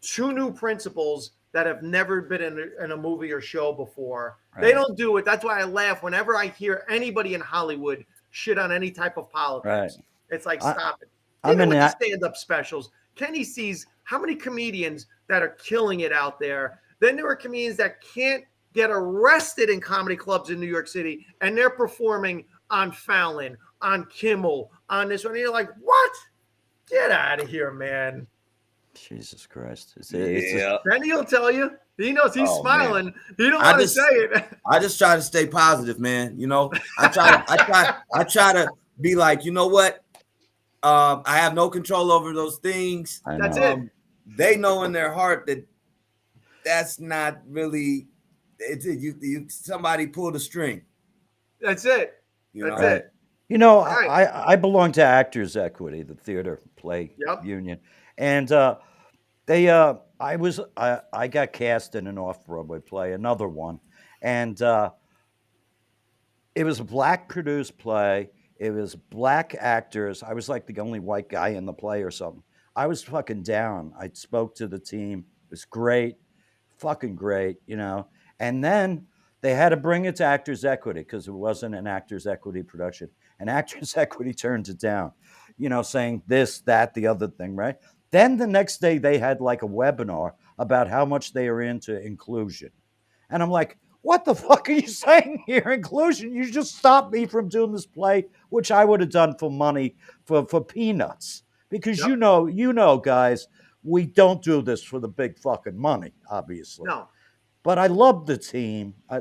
2 new principals that have never been in a movie or show before. They don't do it. That's why I laugh whenever I hear anybody in Hollywood shit on any type of politics. It's like, stop it. Even with the stand-up specials, Kenny sees how many comedians that are killing it out there. Then there are comedians that can't get arrested in comedy clubs in New York City, and they're performing on Fallon, on Kimmel, on this one. And you're like, what? Get out of here, man. Jesus Christ. Kenny will tell you. He knows he's smiling. Man. He don't want to say it. I just try to stay positive, man. I try to be like, you know what? I have no control over those things. That's it. They know in their heart that that's not really somebody pulled a string. That's it. That's it. I belong to Actors Equity, the theater play union, and I got cast in an off-Broadway play, another one, and it was a Black produced play. It was Black actors. I was like the only white guy in the play or something. I was fucking down. I spoke to the team. It was great, fucking great, And then they had to bring it to Actors Equity because it wasn't an Actors Equity production. And Actors Equity turned it down, saying this, that, the other thing, right? Then the next day they had like a webinar about how much they are into inclusion. And I'm like, what the fuck are you saying here? Inclusion? You just stopped me from doing this play, which I would have done for money, for peanuts. Because Yep. you know, guys, we don't do this for the big fucking money, obviously. No. But I love the team. I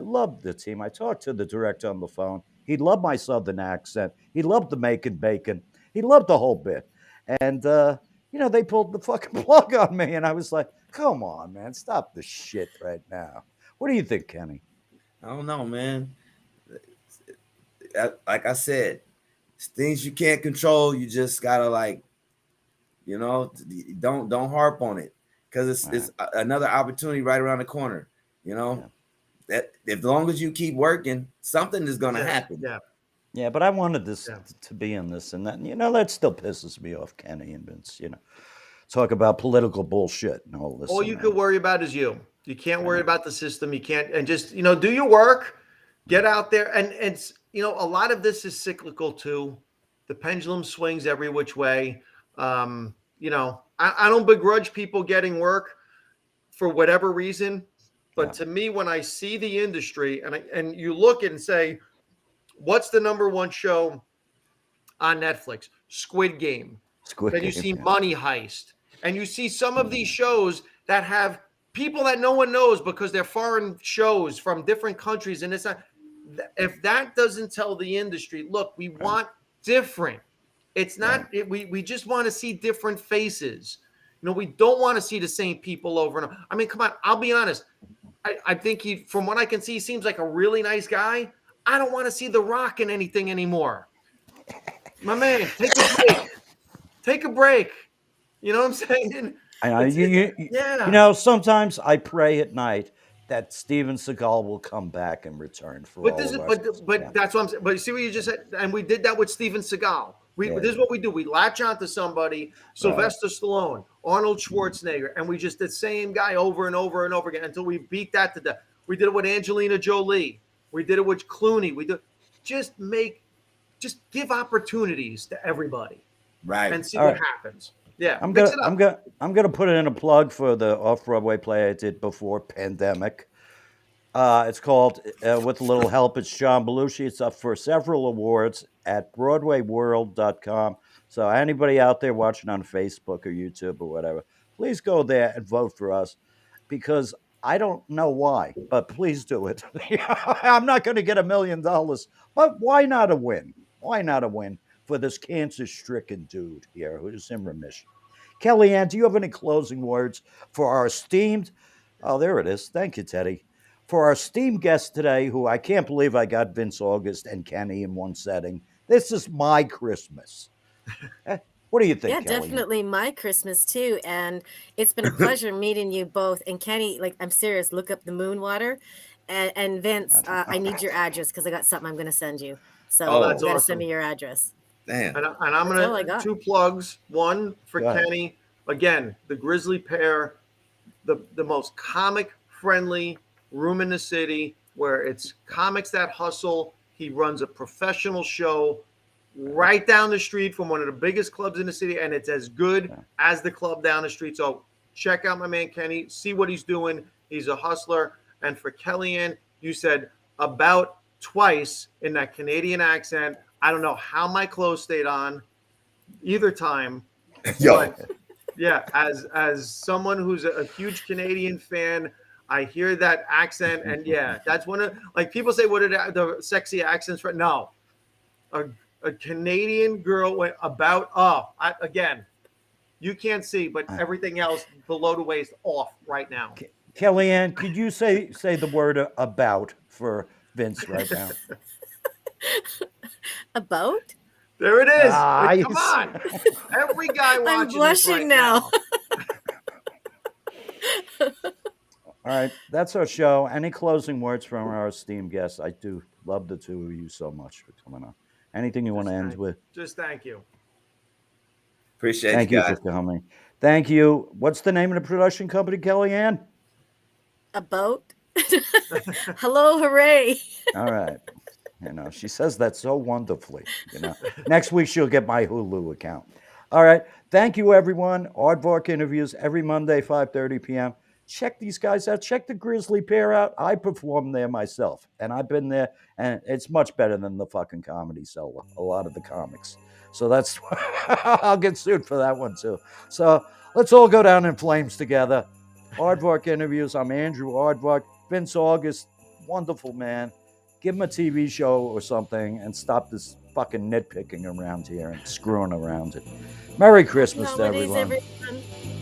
talked to the director on the phone. He loved my southern accent. He loved the making bacon. He loved the whole bit. And they pulled the fucking plug on me, and I was like, "Come on, man, stop the shit right now." What do you think, Kenny? I don't know, man. Like I said, it's things you can't control. You just gotta don't harp on it, because it's another opportunity right around the corner. That as long as you keep working, something is gonna happen. Yeah, but I wanted this to be in this and that. That still pisses me off, Kenny and Vince. Talk about political bullshit and all this. All you could worry about is you. You can't worry about the system. You can't, and just do your work, get out there, and a lot of this is cyclical too. The pendulum swings every which way. I don't begrudge people getting work for whatever reason, but to me, when I see the industry and you look and say, what's the number one show on Netflix? Squid Game. Then you see Money Heist, and you see some of these shows that have people that no one knows because they're foreign shows from different countries. And it's not, if that doesn't tell the industry, look, we want different. It's not, we just want to see different faces. We don't want to see the same people over and over. I mean, come on, I'll be honest. I think from what I can see, he seems like a really nice guy. I don't want to see The Rock in anything anymore. My man, take a break. Take a break. You know what I'm saying? Sometimes I pray at night that Steven Seagal will come back and return for all of us. But that's what I'm saying. But you see what you just said? And we did that with Steven Seagal. This is what we do. We latch onto somebody, Sylvester Stallone, Arnold Schwarzenegger, and we just the same guy over and over and over again until we beat that to death. We did it with Angelina Jolie. We did it with Clooney. Just give opportunities to everybody, right? And see what happens. Yeah, I'm gonna put in a plug for the off-Broadway play I did before pandemic. It's called With a Little Help. It's John Belushi. It's up for several awards at BroadwayWorld.com. So anybody out there watching on Facebook or YouTube or whatever, please go there and vote for us, because I don't know why, but please do it. I'm not going to get $1 million, but why not a win? Why not a win for this cancer-stricken dude here who's in remission? Kellyanne, do you have any closing words for our esteemed? Oh, there it is. Thank you, Teddy. For our esteemed guest today, who I can't believe I got Vince August and Kenny in one setting. This is my Christmas. What do you think? Yeah, Kellyanne? definitely my Christmas too. And it's been a pleasure meeting you both. And Kenny, I'm serious, look up the moon water. And Vince, I need your address because I got something I'm going to send you. So you got to send me your address. Damn. And I'm going to 2 plugs. One for Kenny. Again, the Grizzly Pear, the most comic-friendly room in the city where it's comics that hustle. He runs a professional show right down the street from one of the biggest clubs in the city, and it's as good as the club down the street. So check out my man Kenny, see what he's doing. He's a hustler. And for Kellyanne, you said about twice in that Canadian accent. I don't know how my clothes stayed on either time. But yeah, as someone who's a huge Canadian fan, I hear that accent, and yeah, that's one of, people say, what are the sexy accents? Right? No, a Canadian girl went about again. You can't see, but everything else below the waist off right now. Kellyanne, could you say the word about for Vince right now? About? There it is. Nice. Come on. Every guy watching I'm blushing right now. All right, that's our show. Any closing words from our esteemed guests? I do love the two of you so much for coming on. Anything you want to end with? Just thank you. Appreciate Thank you for coming. Thank you. What's the name of the production company, Kellyanne? About? Hello, Hooray. All right. She says that so wonderfully. Next week she'll get my Hulu account. All right. Thank you, everyone. Aardvark interviews every Monday, 5:30 p.m. Check these guys out. Check the Grizzly Pear out. I perform there myself, and I've been there, and it's much better than the fucking Comedy Cellar, a lot of the comics. So that's, I'll get sued for that one too. So let's all go down in flames together. Aardvark interviews. I'm Andrew Aardvark. Vince August, wonderful man. Give him a TV show or something and stop this fucking nitpicking around here and screwing around it. Merry Christmas to Holidays, everyone. everyone.